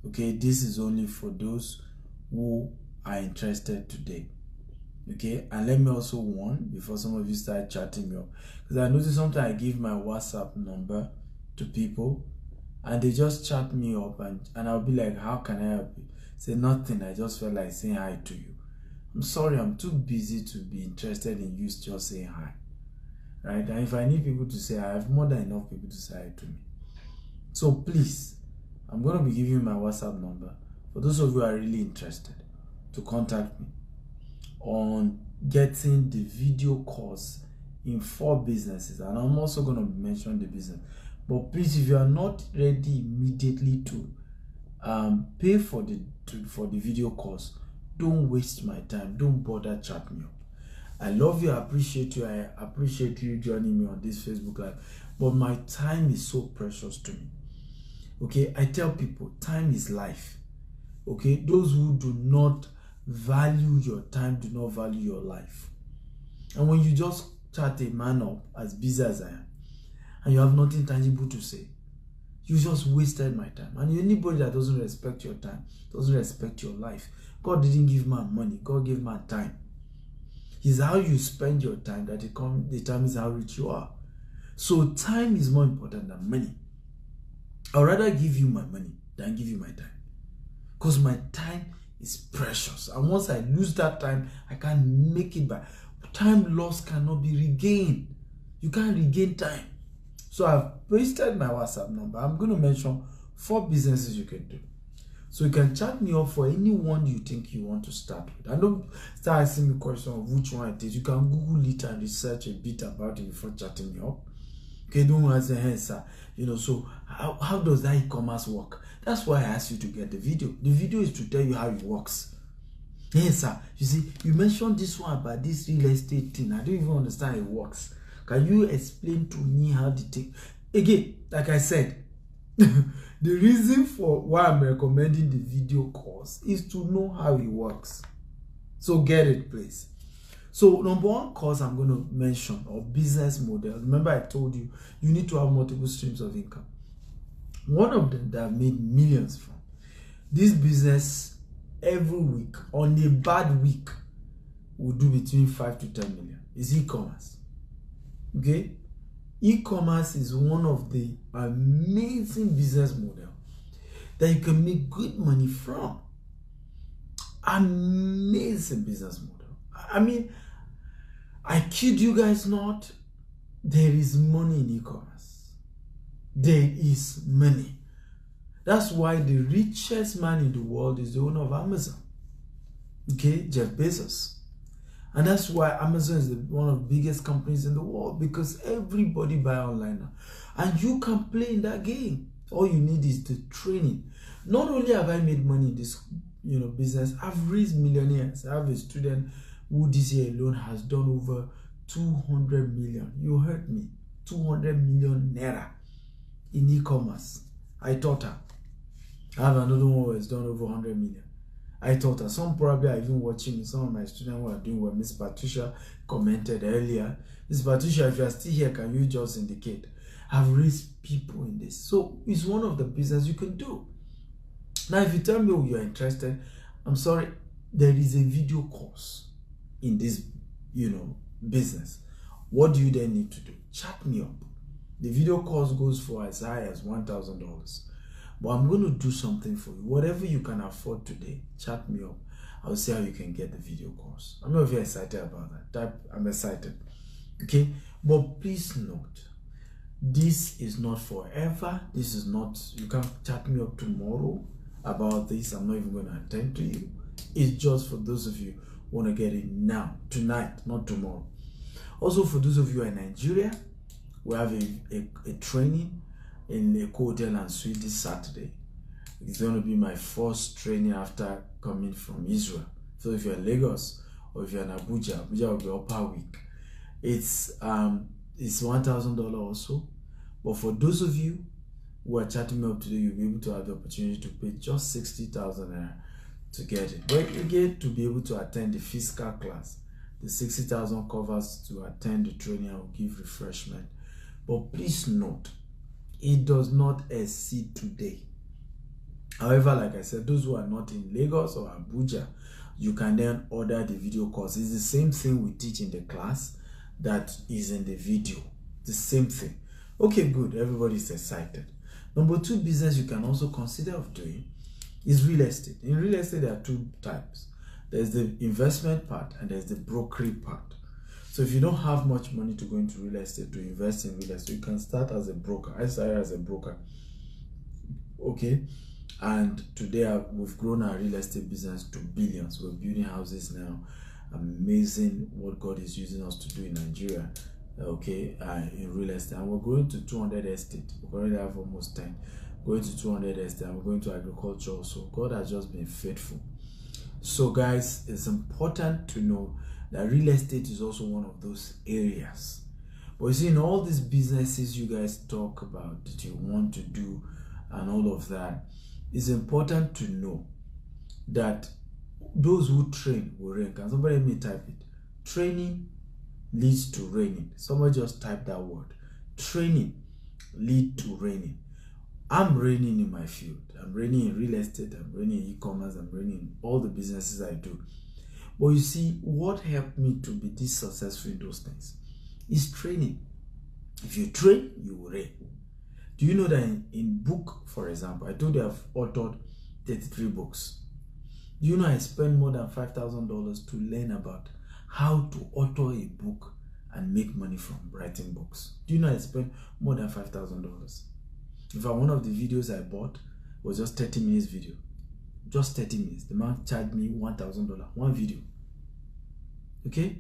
Okay, this is only for those who are interested today. Okay, and let me also warn before some of you start chatting me up, because I notice sometimes I give my WhatsApp number to people and they just chat me up and I'll be like, how can I help you? Say nothing, I just felt like saying hi to you. I'm sorry, I'm too busy to be interested in you just saying hi. Right? And if I need people to say hi, I have more than enough people to say hi to me. So please, I'm going to be giving you my WhatsApp number for those of you who are really interested to contact me on getting the video course in 4 businesses. And I'm also going to mention the business. But please, if you are not ready immediately to pay for the video course, don't waste my time. Don't bother chat me up. I love you. I appreciate you. I appreciate you joining me on this Facebook Live. But my time is so precious to me. Okay, I tell people, time is life. Okay, those who do not value your time do not value your life. And when you just chat a man up as busy as I am, and you have nothing tangible to say, you just wasted my time. And anybody that doesn't respect your time doesn't respect your life. God didn't give man money. God gave man time. It's how you spend your time that determines how rich you are. So time is more important than money. I'd rather give you my money than give you my time. Because my time is precious. And once I lose that time, I can't make it back. Time lost cannot be regained. You can't regain time. So I've pasted my WhatsApp number. I'm going to mention 4 businesses you can do. So you can chat me up for any one you think you want to start with. And don't start asking me questions of which one it is. You can Google it and research a bit about it before chatting me up. Okay, don't answer, hey, sir. You know, so how does that e-commerce work? That's why I asked you to get the video. The video is to tell you how it works. Yes, sir. You see, you mentioned this one about this real estate thing. I don't even understand how it works. Can you explain to me how the thing? Again, like I said, the reason for why I'm recommending the video course is to know how it works. So get it, please. So number one course I'm going to mention, or business model. Remember I told you, you need to have multiple streams of income. One of them that I've made millions from, this business every week, on a bad week, will do between 5 to 10 million. Is e-commerce. Okay? E-commerce is one of the amazing business model that you can make good money from. Amazing business model. I mean, I kid you guys not, there is money in e-commerce. There is money. That's why the richest man in the world is the owner of Amazon. Okay, Jeff Bezos. And that's why Amazon is one of the biggest companies in the world, because everybody buy online now. And you can play in that game. All you need is the training. Not only have I made money in this business, I've raised millionaires. I have a student who this year alone has done over 200 million. You heard me. 200 million naira in e-commerce. I taught her. I have another one who has done over 100 million. I taught her. Some probably are even watching me. Some of my students who are doing what Miss Patricia commented earlier. Miss Patricia, if you are still here, can you just indicate? I've raised people in this. So it's one of the business you can do. Now, if you tell me you are interested, I'm sorry, there is a video course in this, business. What do you then need to do? Chat me up. The video course goes for as high as $1,000. But I'm going to do something for you. Whatever you can afford today, chat me up. I'll see how you can get the video course. I'm not very excited about that. I'm excited. Okay? But please note, this is not forever. This is not, you can't chat me up tomorrow about this. I'm not even going to attend to you. It's just for those of you who want to get it now, tonight, not tomorrow. Also, for those of you in Nigeria, we have a training in a hotel and suite this Saturday. It's going to be my first training after coming from Israel. So if you're in Lagos or if you're in Abuja will be upper week. It's $1,000 also. But for those of you who are chatting me up today, you'll be able to have the opportunity to pay just 60,000 naira to get it. But again, to be able to attend the physical class, the 60,000 covers to attend the training and will give refreshment. But please note, it does not exceed today. However, like I said, those who are not in Lagos or Abuja, you can then order the video course. It's the same thing we teach in the class that is in the video. The same thing. Okay, good. Everybody's excited. Number two business you can also consider of doing is real estate. In real estate, there are two types. There's the investment part and there's the brokerage part. So if you don't have much money to go into real estate, to invest in real estate, you can start as a broker. I started as a broker. Okay. And today we've grown our real estate business to billions. We're building houses now. Amazing what God is using us to do in Nigeria. Okay, in real estate. And we're going to 200 estates. We already have almost 10. Going to 200 estates. And we're going to agriculture also. God has just been faithful. So guys, it's important to know that real estate is also one of those areas. But you see, in all these businesses you guys talk about that you want to do and all of that, it's important to know that those who train will reign. Can somebody let me type it? Training leads to reigning. Somebody just type that word. Training lead to reigning. I'm reigning in my field. I'm reigning in real estate. I'm reigning in e-commerce. I'm reigning in all the businesses I do. But you see, what helped me to be this successful in those things is training. If you train, you will reign. Do you know that in book, for example, I told you I've authored 33 books. Do you know I spent more than $5,000 to learn about how to author a book and make money from writing books? Do you know I spent more than $5,000? In fact, one of the videos I bought was just 30 minutes video. Just 30 minutes. The man charged me $1,000. One video. Okay?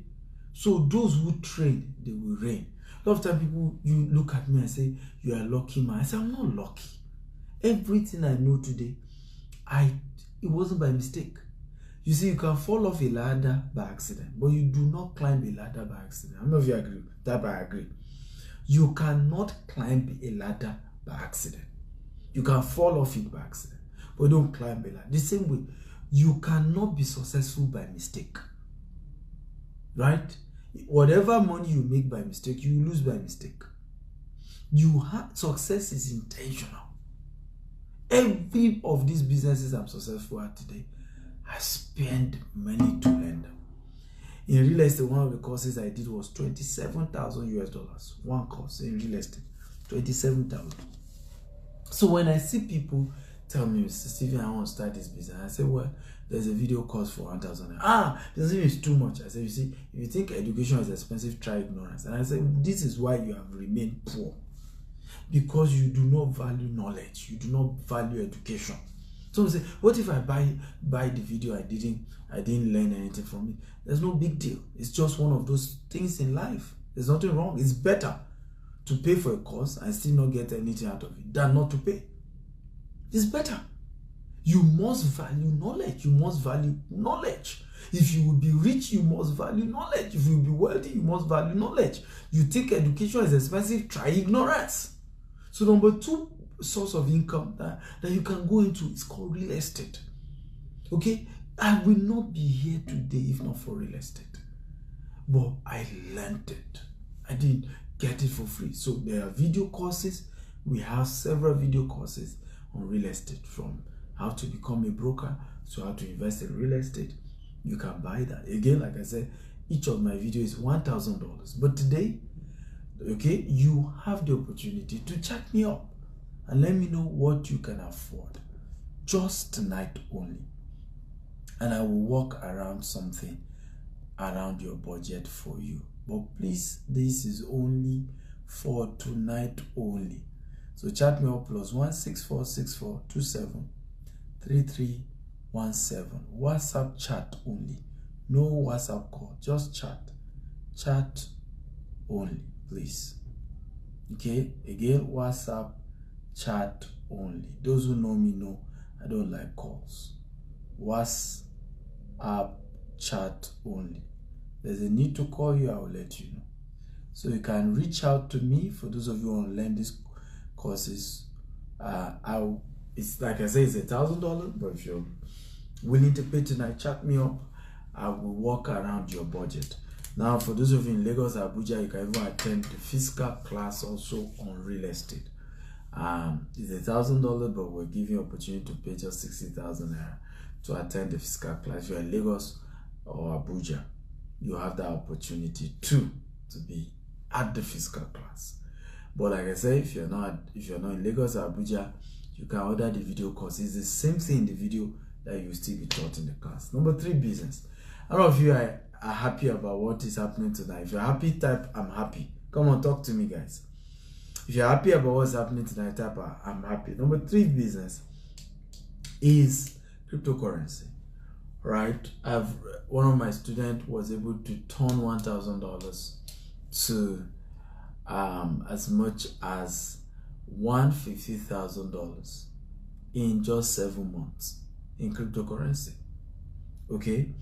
So those who train, they will reign. A lot of time people, you look at me and say, you are a lucky man. I say, I'm not lucky. Everything I know today, it wasn't by mistake. You see, you can fall off a ladder by accident, but you do not climb a ladder by accident. How many of you agree? That I agree. You cannot climb a ladder by accident. You can fall off it by accident, but don't climb a ladder. The same way, you cannot be successful by mistake. Right? Whatever money you make by mistake, you lose by mistake. Success is intentional. Every of these businesses I'm successful at today, I spend money to learn them. In real estate, one of the courses I did was $27,000. One course in real estate, 27,000. So when I see people tell me, Mr. Stephen, I want to start this business, I say, well, there's a video course for 1,000. This is too much. I say, you see, if you think education is expensive, try ignorance. And I say, this is why you have remained poor. Because you do not value knowledge. You do not value education. So say, what if I buy the video, I didn't learn anything from it? There's no big deal. It's just one of those things in life. There's nothing wrong. It's better to pay for a course and still not get anything out of it than not to pay. It's better. You must value knowledge. You must value knowledge. If you will be rich, you must value knowledge. If you will be wealthy, you must value knowledge. You think education is expensive, try ignorance. So number 2 source of income that you can go into is called real estate. Okay? I will not be here today if not for real estate. But I learned it. I didn't get it for free. So there are video courses. We have several video courses on real estate, from how to become a broker to how to invest in real estate. You can buy that. Again, like I said, each of my videos is $1,000. But today, okay, you have the opportunity to chat me up and let me know what you can afford. Just tonight only. And I will work around something around your budget for you. But please, this is only for tonight only. So chat me up +1 6464 27 3317. WhatsApp chat only. No WhatsApp call. Just chat. Chat only, please. Okay? Again, WhatsApp chat only. Those who know me know I don't like calls. WhatsApp chat only. There's a need to call you, I will let you know. So you can reach out to me. For those of you who want to learn these courses, it's like I say, it's $1,000, but if you're willing to pay tonight, chat me up. I will work around your budget. Now, for those of you in Lagos, Abuja, you can even attend the physical class also on real estate. It's $1,000, but we're giving you opportunity to pay just 60,000 naira to attend the physical class. If you're in Lagos or Abuja, you have that opportunity too to be at the physical class. But like I said, if you're not in Lagos or Abuja, you can order the video course. It's the same thing in the video that you still be taught in the class. Number 3, business. A lot of you are happy about what is happening tonight. If you're happy, type I'm happy. Come on, talk to me, guys. If you're happy about what's happening tonight, type I'm happy. Number 3 business is cryptocurrency. Right? One of my students was able to turn $1,000 to as much as $150,000 in just 7 months in cryptocurrency. Okay?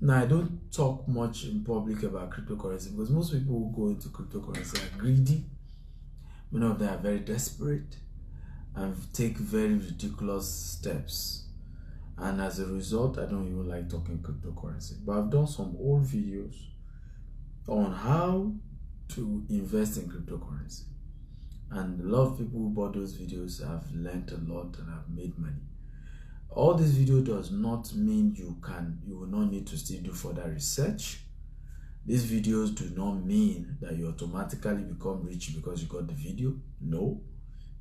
Now, I don't talk much in public about cryptocurrency because most people who go into cryptocurrency are greedy. Many of them are very desperate and take very ridiculous steps. And as a result, I don't even like talking cryptocurrency. But I've done some old videos on how to invest in cryptocurrency. And a lot of people who bought those videos have learned a lot and have made money. All this video does not mean you will not need to still do further research. These videos do not mean that you automatically become rich because you got the video. No.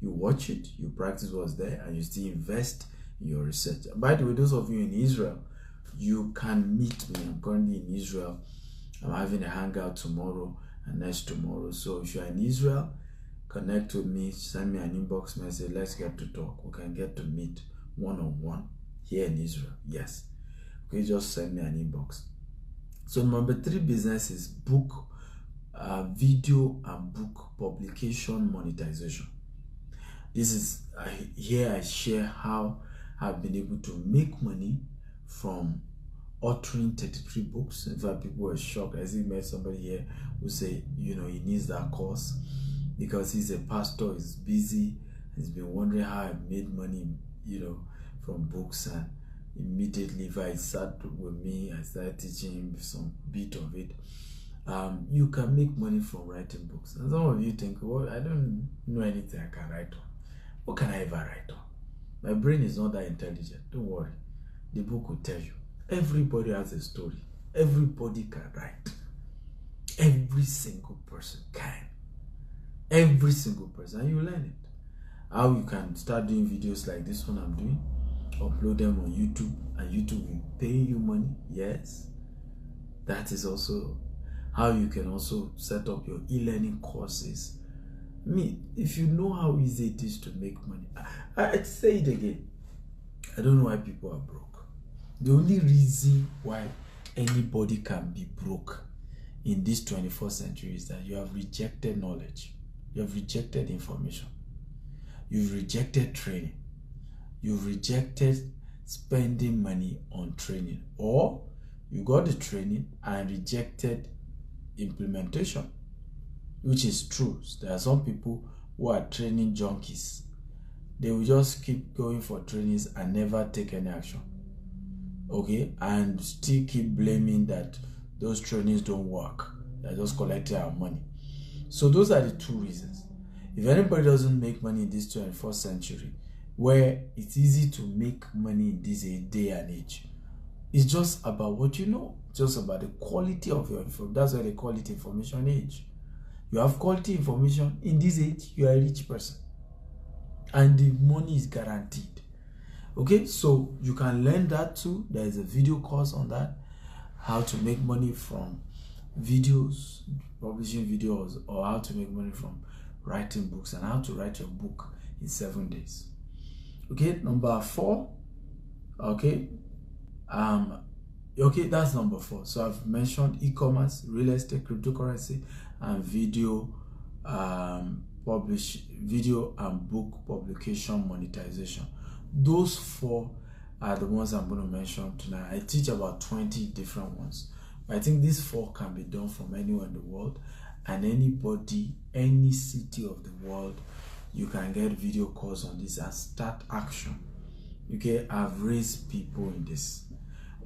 You watch it, you practice what's there, and you still invest in your research. By the way, those of you in Israel, you can meet me. I'm currently in Israel. I'm having a hangout tomorrow and next tomorrow. So if you're in Israel, connect with me, send me an inbox message. Let's get to talk. We can get to meet one-on-one here in Israel. Yes. Okay, just send me an inbox. So number 3 business is book, video and book publication monetization. This is here I share how I've been able to make money from authoring 33 books. In fact, people were shocked. I see met somebody here who say, you know, he needs that course because he's a pastor, he's busy, he's been wondering how I made money, you know, from books. And immediately if I sat with me, I started teaching him some bit of it. You can make money from writing books. And some of you think, well, I don't know anything I can write on. What can I ever write on? My brain is not that intelligent. Don't worry. The book will tell you. Everybody has a story. Everybody can write. Every single person can. Every single person. And you learn it. How you can start doing videos like this one I'm doing. Upload them on YouTube. And YouTube will pay you money. Yes. That is also how you can also set up your e-learning courses. If you know how easy it is to make money, I'd say it again. I don't know why people are broke. The only reason why anybody can be broke in this 21st century is that you have rejected knowledge. You have rejected information. You've rejected training. You've rejected spending money on training. Or you got the training and rejected implementation, which is true. There are some people who are training junkies. They will just keep going for trainings and never take any action. Okay? And still keep blaming that those trainings don't work. They're just collecting our money. So those are the two reasons. If anybody doesn't make money in this 21st century, where it's easy to make money in this day and age, it's just about what you know. Just about the quality of your information. That's why they call it information age. You have quality information in this age, you are a rich person. And the money is guaranteed. Okay, so you can learn that too. There is a video course on that. How to make money from videos, publishing videos, or how to make money from writing books, and how to write your book in 7 days. Okay, number 4. Okay. Okay, that's number 4. So I've mentioned e-commerce, real estate, cryptocurrency, and video and book publication monetization. Those 4 are the ones I'm going to mention tonight. I teach about 20 different ones, but I think these 4 can be done from anywhere in the world, and anybody, any city of the world, you can get video course on this and start action. Okay, I've raised people in this.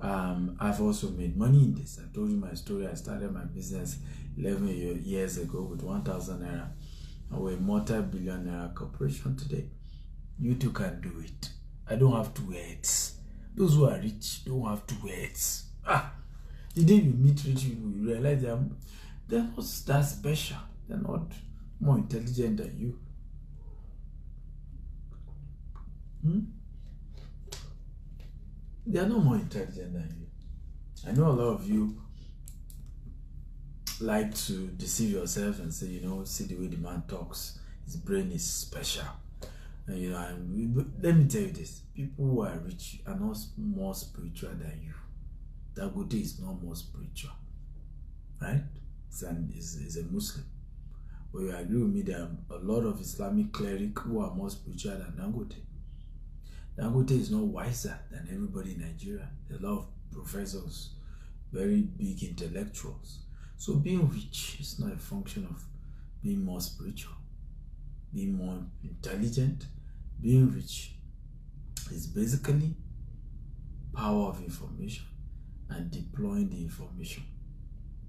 I've also made money in this. I told you my story. I started my business 11 years ago with 1,000 naira. And we're a multi-billion-naira corporation today. You too can do it. I don't have 2 heads. Those who are rich don't have 2 heads. The day you meet rich people, you realize they're not that special. They're not more intelligent than you. They are not more intelligent than you. I know a lot of you like to deceive yourself and say, you know, see the way the man talks, his brain is special. And, you know, let me tell you this: people who are rich are not more spiritual than you. Dangote is not more spiritual, right? He's a Muslim. But you agree with me, there are a lot of Islamic clerics who are more spiritual than Dangote. Dangote is not wiser than everybody in Nigeria. There are a lot of professors, very big intellectuals. So being rich is not a function of being more spiritual, being more intelligent. Being rich is basically power of information and deploying the information.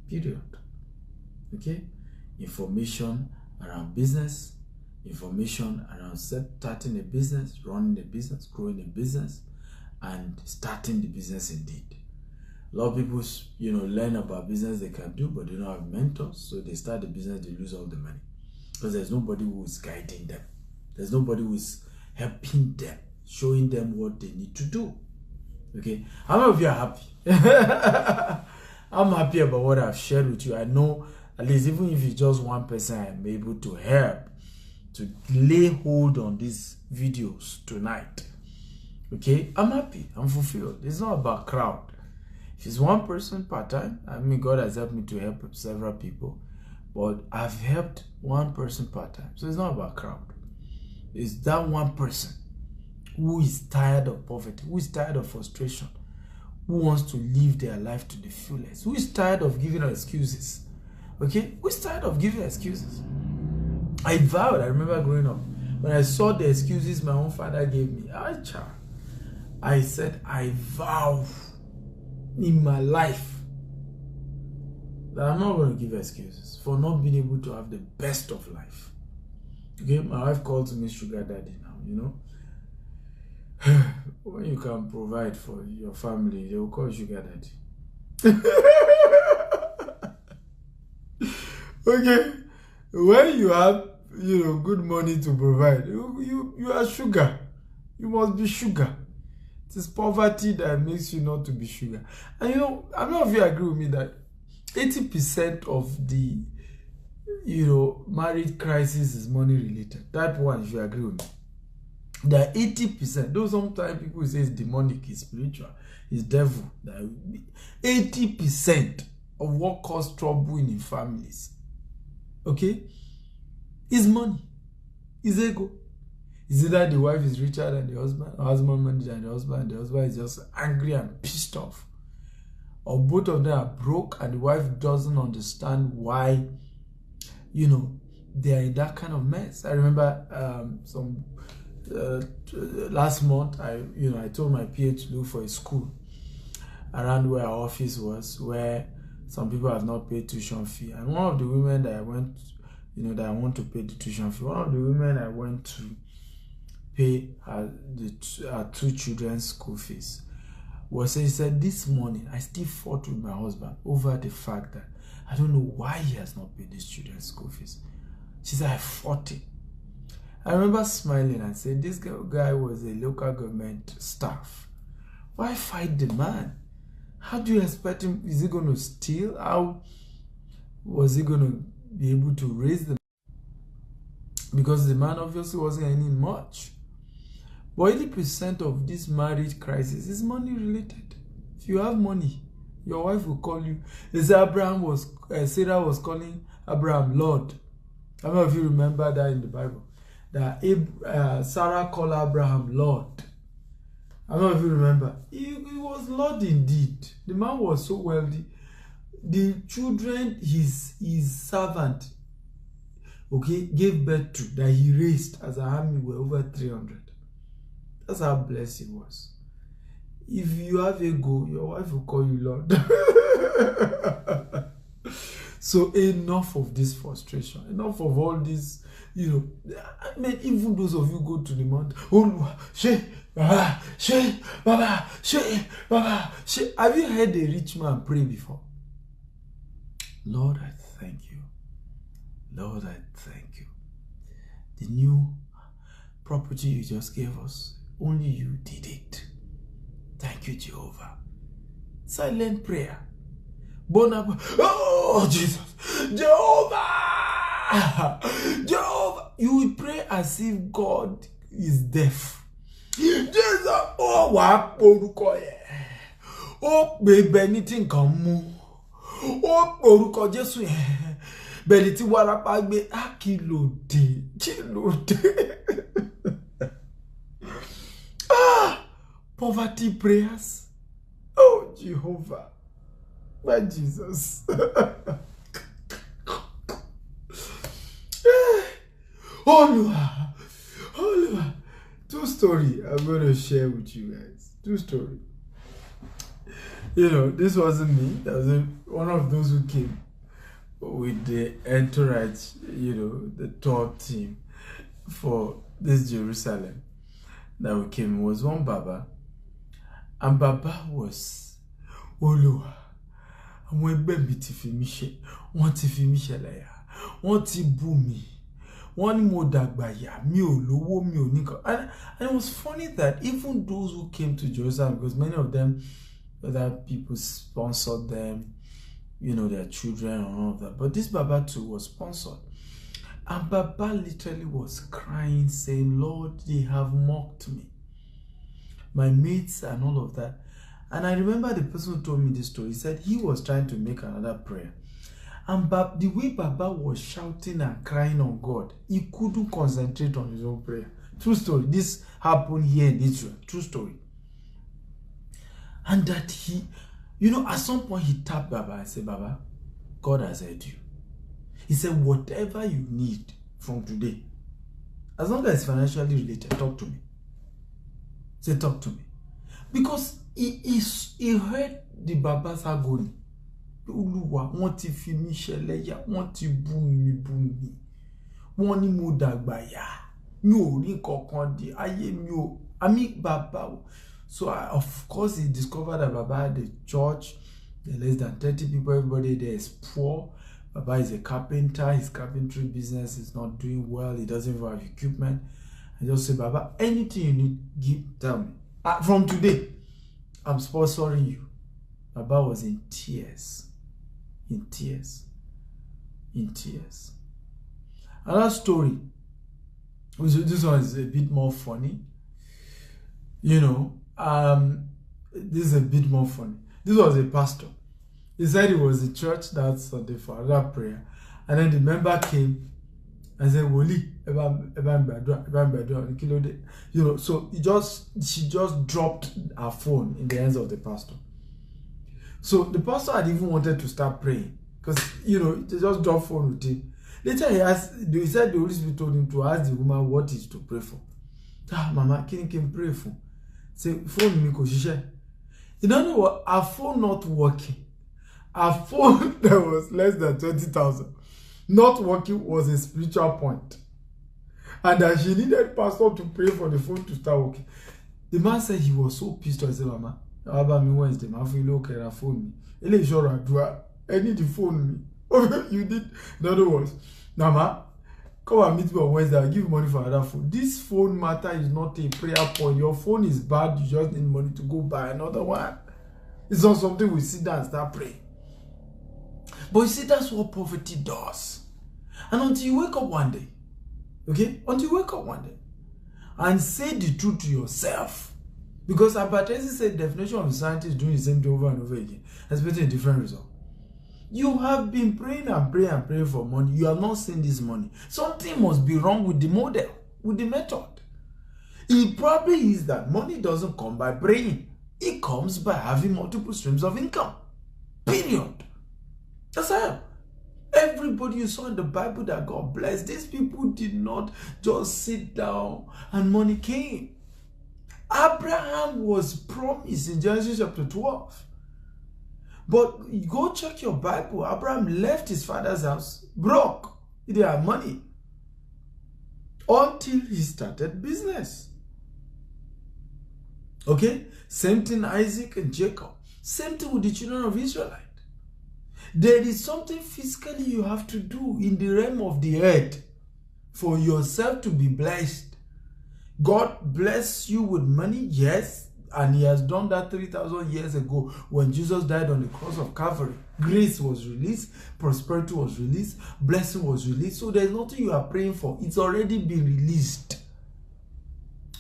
Period. Okay? Information around business, information around starting a business, running a business, growing a business, and starting the business indeed. A lot of people, you know, learn about business they can do, but they don't have mentors. So they start the business, they lose all the money. Because there's nobody who is guiding them. There's nobody who is helping them, showing them what they need to do. Okay? How many of you are happy? I'm happy about what I've shared with you. I know, at least even if it's just one person, I'm able to help to lay hold on these videos tonight. Okay? I'm happy. I'm fulfilled. It's not about crowd. If it's one person part-time, I mean, God has helped me to help several people. but I've helped one person part-time. So it's not about crowd. It's that one person who is tired of poverty, who is tired of frustration, who wants to live their life to the fullest, who is tired of giving excuses. Okay? Who is tired of giving excuses? I vowed, I remember growing up, when I saw the excuses my own father gave me, I said, I vow in my life that I'm not going to give excuses for not being able to have the best of life. Okay? My wife calls me sugar daddy now, you know. When you can provide for your family, they will call you sugar daddy. Okay? When you have, good money to provide, you are sugar. You must be sugar. It is poverty that makes you not to be sugar. And I don't know if you agree with me that 80% of the, marriage crisis is money related. That one, if you agree with me. That 80%, though sometimes people say it's demonic, it's spiritual, it's devil. That 80% of what causes trouble in families, okay, is money, is ego. Is either the wife is richer than the husband, or husband money than the husband is just angry and pissed off. Or both of them are broke and the wife doesn't understand why, they are in that kind of mess. I remember last month, I told my PA to look for a school around where our office was, where some people have not paid tuition fee. And one of the women that I went, that I want to pay the tuition fee, one of the women I went to pay her two children's school fees, he said, this morning I still fought with my husband over the fact that I don't know why he has not paid his children's school fees. She said, I fought him. I remember smiling and saying, this guy was a local government staff. Why fight the man? How do you expect him? Is he going to steal? How was he going to be able to raise them? Because the man obviously wasn't earning much. But 80% of this marriage crisis is money related. If you have money, your wife will call you. Sarah was calling Abraham Lord. I don't know if you remember that in the Bible. That Sarah called Abraham Lord. I don't know if you remember. He was Lord indeed. The man was so wealthy. The children his servant, gave birth to, that he raised as a army, were over 300. That's how blessed he was. If you have ego, your wife will call you Lord. So enough of this frustration. Enough of all this, even those of you go to the mountain. Oh, Baba, Baba. Have you heard a rich man pray before? Lord, I thank you. Lord, I thank you. The new property you just gave us, only you did it. Thank you, Jehovah. Silent prayer. Oh, Jesus. Jehovah. Jehovah. You will pray as if God is deaf. Jesus. Oh, what? Oh, baby, anything can move. Oh, orúkọ Jésù yẹn. Bẹ̀rẹ̀ tí wàràpá gbé kí ló dé. Poverty prayers. Oh, Jehovah. My Jesus. Oh, Lord. True story I'm going to share with you guys. True story. This wasn't me. That was one of those who came with the entourage, the tour team for this Jerusalem that we came. It was one Baba. And Baba was, oh Lord, àwọn ẹgbẹ́ mi ti fi mí ṣe, wọ́n ti fi mí ṣẹlẹ́yà, wọ́n ti bú mi, wọ́n ní mo dàgbà yà, mi ò lówó, mi ò ní kan. And it was funny that even those who came to Jerusalem, because many of them, other people sponsored them, their children and all of that. But this Baba too was sponsored. And Baba literally was crying, saying, Lord, they have mocked me. My mates and all of that. And I remember the person who told me this story. He said he was trying to make another prayer. And the way Baba was shouting and crying on God, he couldn't concentrate on his own prayer. True story. This happened here in Israel. True story. And that he, at some point he tapped Baba and said, Baba, God has heard you. He said, whatever you need from today, as long as it's financially related, talk to me. Say, talk to me. Because he heard the Baba's agony. Olúwa, wọ́n ti fi mí ṣẹlẹ́yà, wọ́n ti bú mi. Wọ́n ní mo dàgbà yá. Mi ò rí kankan di ayé mi ò. Àmì Baba. So of course he discovered that Baba had a church. There are less than 30 people. Everybody there is poor. Baba is a carpenter. His carpentry business is not doing well. He doesn't even have equipment. I just say, Baba, anything you need, tell me. From today, I'm sponsoring you. Baba was in tears. In tears. Another story. This one is a bit more funny. This is a bit more funny. This was a pastor. He said he was in church that Sunday for another prayer. And then the member came and said, Woli, so she just dropped her phone in the hands of the pastor. So the pastor had even wanted to start praying because, they just dropped phone with him. Later he said the Holy Spirit told him to ask the woman what is to pray for. Mama, can pray for? Say, phone me koshishe. You don't know what? Her phone not working. Her phone that was less than 20,000. Not working was a spiritual point. And that she needed pastor to pray for the phone to start working. The man said he was so pissed off. He said, Mama, about me Wednesday, my phone look at her phone me. I need the phone me. You did. In other words, Mama, come and meet me on Wednesday. I'll give you money for another phone. This phone matter is not a prayer point. Your phone is bad. You just need money to go buy another one. It's not something we sit down and start praying. But you see, that's what poverty does. And until you wake up one day, okay? Until you wake up one day and say the truth to yourself. Because Abatesi said definition of insanity is doing the same thing over and over again, expecting a different result. You have been praying and praying and praying for money. You have not seen this money. Something must be wrong with the model, with the method. It probably is that money doesn't come by praying. It comes by having multiple streams of income. Period. That's how. Everybody you saw in the Bible that God blessed, these people did not just sit down and money came. Abraham was promised in Genesis chapter 12. But go check your Bible. Abraham left his father's house broke. He didn't have money until he started business. Okay? Same thing Isaac and Jacob. Same thing with the children of Israelite. There is something physically you have to do in the realm of the earth for yourself to be blessed. God bless you with money, yes, and he has done that 3,000 years ago when Jesus died on the cross of Calvary. Grace was released, prosperity was released, blessing was released. So there's nothing you are praying for. It's already been released.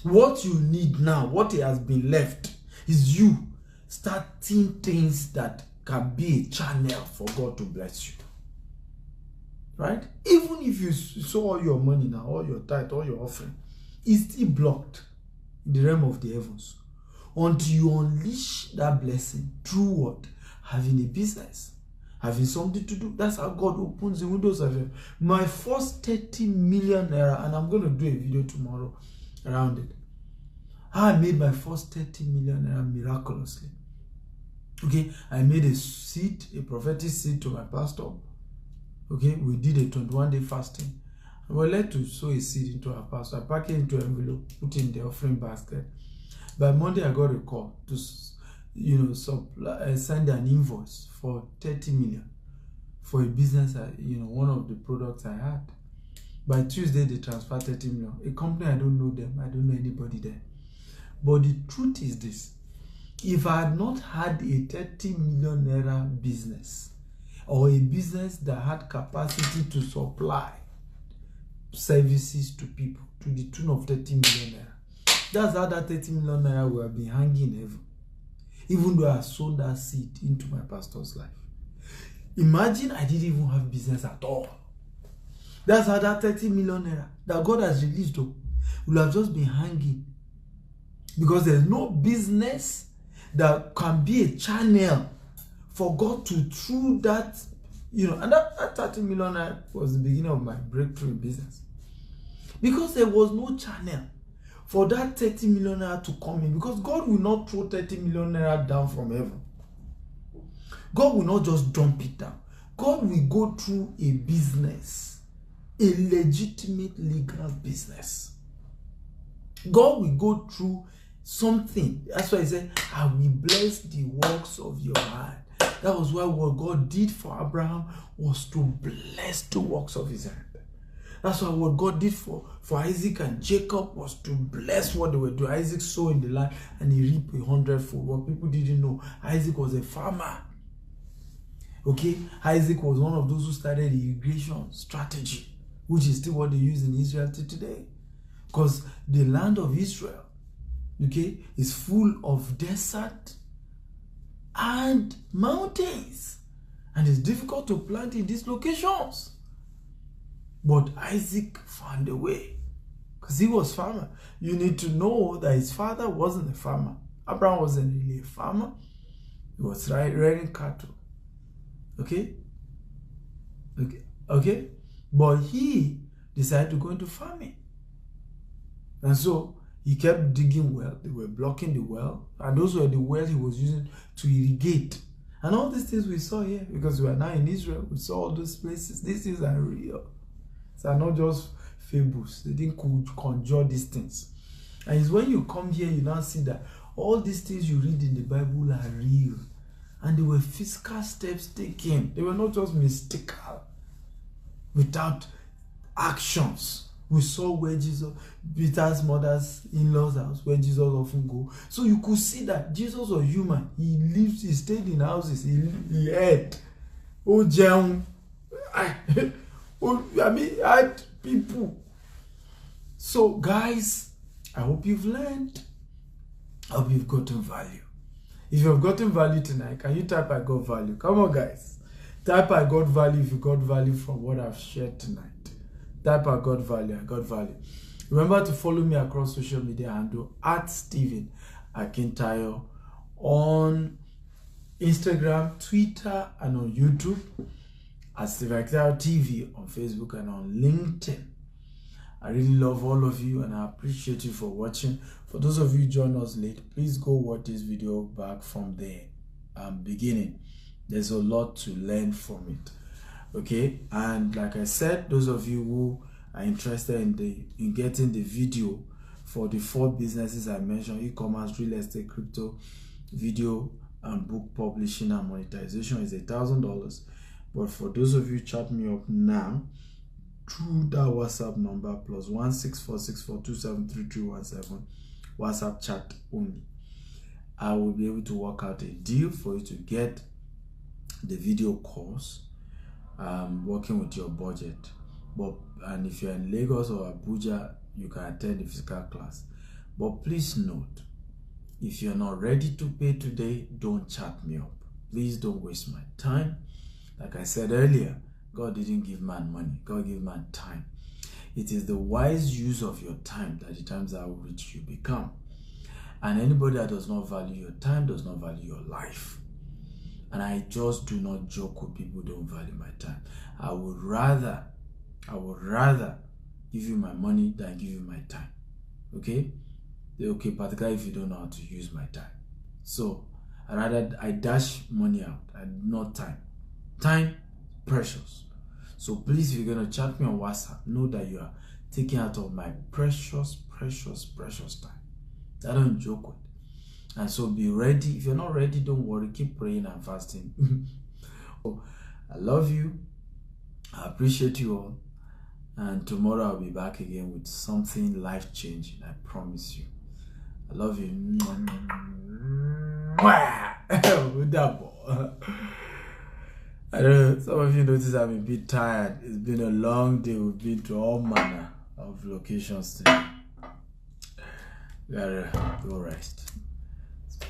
What you need now, what has been left, is you starting things that can be a channel for God to bless you. Right? Even if you saw all your money now, all your tithe, all your offering, it's still blocked in the realm of the heavens. Until you unleash that blessing through what? Having a business. Having something to do. That's how God opens the windows of heaven. My first 30 million naira, and I'm going to do a video tomorrow around it. I made my first 30 million naira miraculously. Okay, I made a seed, a prophetic seed to my pastor. Okay, we did a 21-day fasting. We were led to sow a seed into our pastor. I packed it into an envelope, put it in the offering basket. By Monday, I got a call to, send an invoice for 30 million for a business, one of the products I had. By Tuesday, they transferred 30 million. A company, I don't know them. I don't know anybody there. But the truth is this. If I had not had a 30 million naira business or a business that had capacity to supply services to people to the tune of 30 million naira, that's how that 30 million naira will have been hanging in heaven. Even though I sold that seed into my pastor's life. Imagine I didn't even have business at all. That's how that 30 million naira that God has released will have just been hanging. Because there's no business that can be a channel for God to, through that, and that 30 million naira was the beginning of my breakthrough in business. Because there was no channel for that 30 million naira to come in. Because God will not throw 30 million naira down from heaven. God will not just dump it down. God will go through a business, a legitimate legal business. God will go through something. That's why he said, I will bless the works of your hand. That was why what God did for Abraham was to bless the works of his hand. That's why what God did for Isaac and Jacob was to bless what they were doing. Isaac sowed in the land and he reaped 100-fold. What people didn't know, Isaac was a farmer. Okay, Isaac was one of those who started the irrigation strategy, which is still what they use in Israel till today. Because the land of Israel, okay, is full of desert and mountains. And it's difficult to plant in these locations. But Isaac found a way. Because he was farmer. You need to know that his father wasn't a farmer. Abraham wasn't really a farmer. He was rearing cattle. Okay? Okay? But he decided to go into farming. And so he kept digging well. They were blocking the well. And those were the wells he was using to irrigate. And all these things we saw here, because we are now in Israel, we saw all those places. These things are real. These are not just fables. They didn't conjure these things. And it's when you come here, you now see that all these things you read in the Bible are real. And they were physical steps taken. They were not just mystical, without actions. We saw where Jesus, Peter's mother's in-laws house, where Jesus often go. So you could see that Jesus was human. He lived, he stayed in houses, he ate. Oh, John. I had people. So guys, I hope you've learned. I hope you've gotten value. If you've gotten value tonight, can you type I got value? Come on, guys. Type I got value if you got value from what I've shared tonight. Type I got value. I got value. Remember to follow me across social media handle at Stephen Akintayo on Instagram, Twitter, and on YouTube. At Stephen Akintayo TV on Facebook and on LinkedIn. I really love all of you and I appreciate you for watching. For those of you who joined us late, please go watch this video back from the beginning. There's a lot to learn from it. Okay, and like I said, those of you who are interested in getting the video for the 4 businesses I mentioned: e-commerce, real estate, crypto, video, and book publishing and monetization, is $1,000. But for those of you, chat me up now through that WhatsApp number +16464273317, WhatsApp chat only. I will be able to work out a deal for you to get the video course, working with your budget. And if you're in Lagos or Abuja, you can attend the physical class. But please note, if you're not ready to pay today, don't chat me up. Please don't waste my time. Like I said earlier, God didn't give man money. God gave man time. It is the wise use of your time that determines how rich you become. And anybody that does not value your time does not value your life. And I just do not joke with people who don't value my time. I would rather give you my money than give you my time. Okay? Okay, particularly if you don't know how to use my time. So I dash money out and not time. Time, precious. So please, if you're going to chat me on WhatsApp, know that you are taking out of my precious time. I don't joke with. And so be ready. If you're not ready, don't worry. Keep praying and fasting. So, I love you. I appreciate you all. And tomorrow I'll be back again with something life-changing. I promise you. I love you. I don't know, some of you notice I'm a bit tired. It's been a long day. We've been to all manner of locations today. We gotta go rest.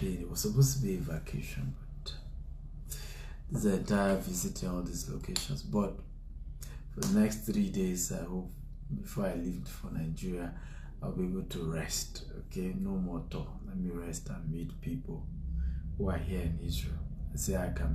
It was supposed to be a vacation, but this entire visiting all these locations. But for the next 3 days, I hope before I leave for Nigeria, I'll be able to rest. Okay, no more talk. Let me rest and meet people who are here in Israel. I say I can be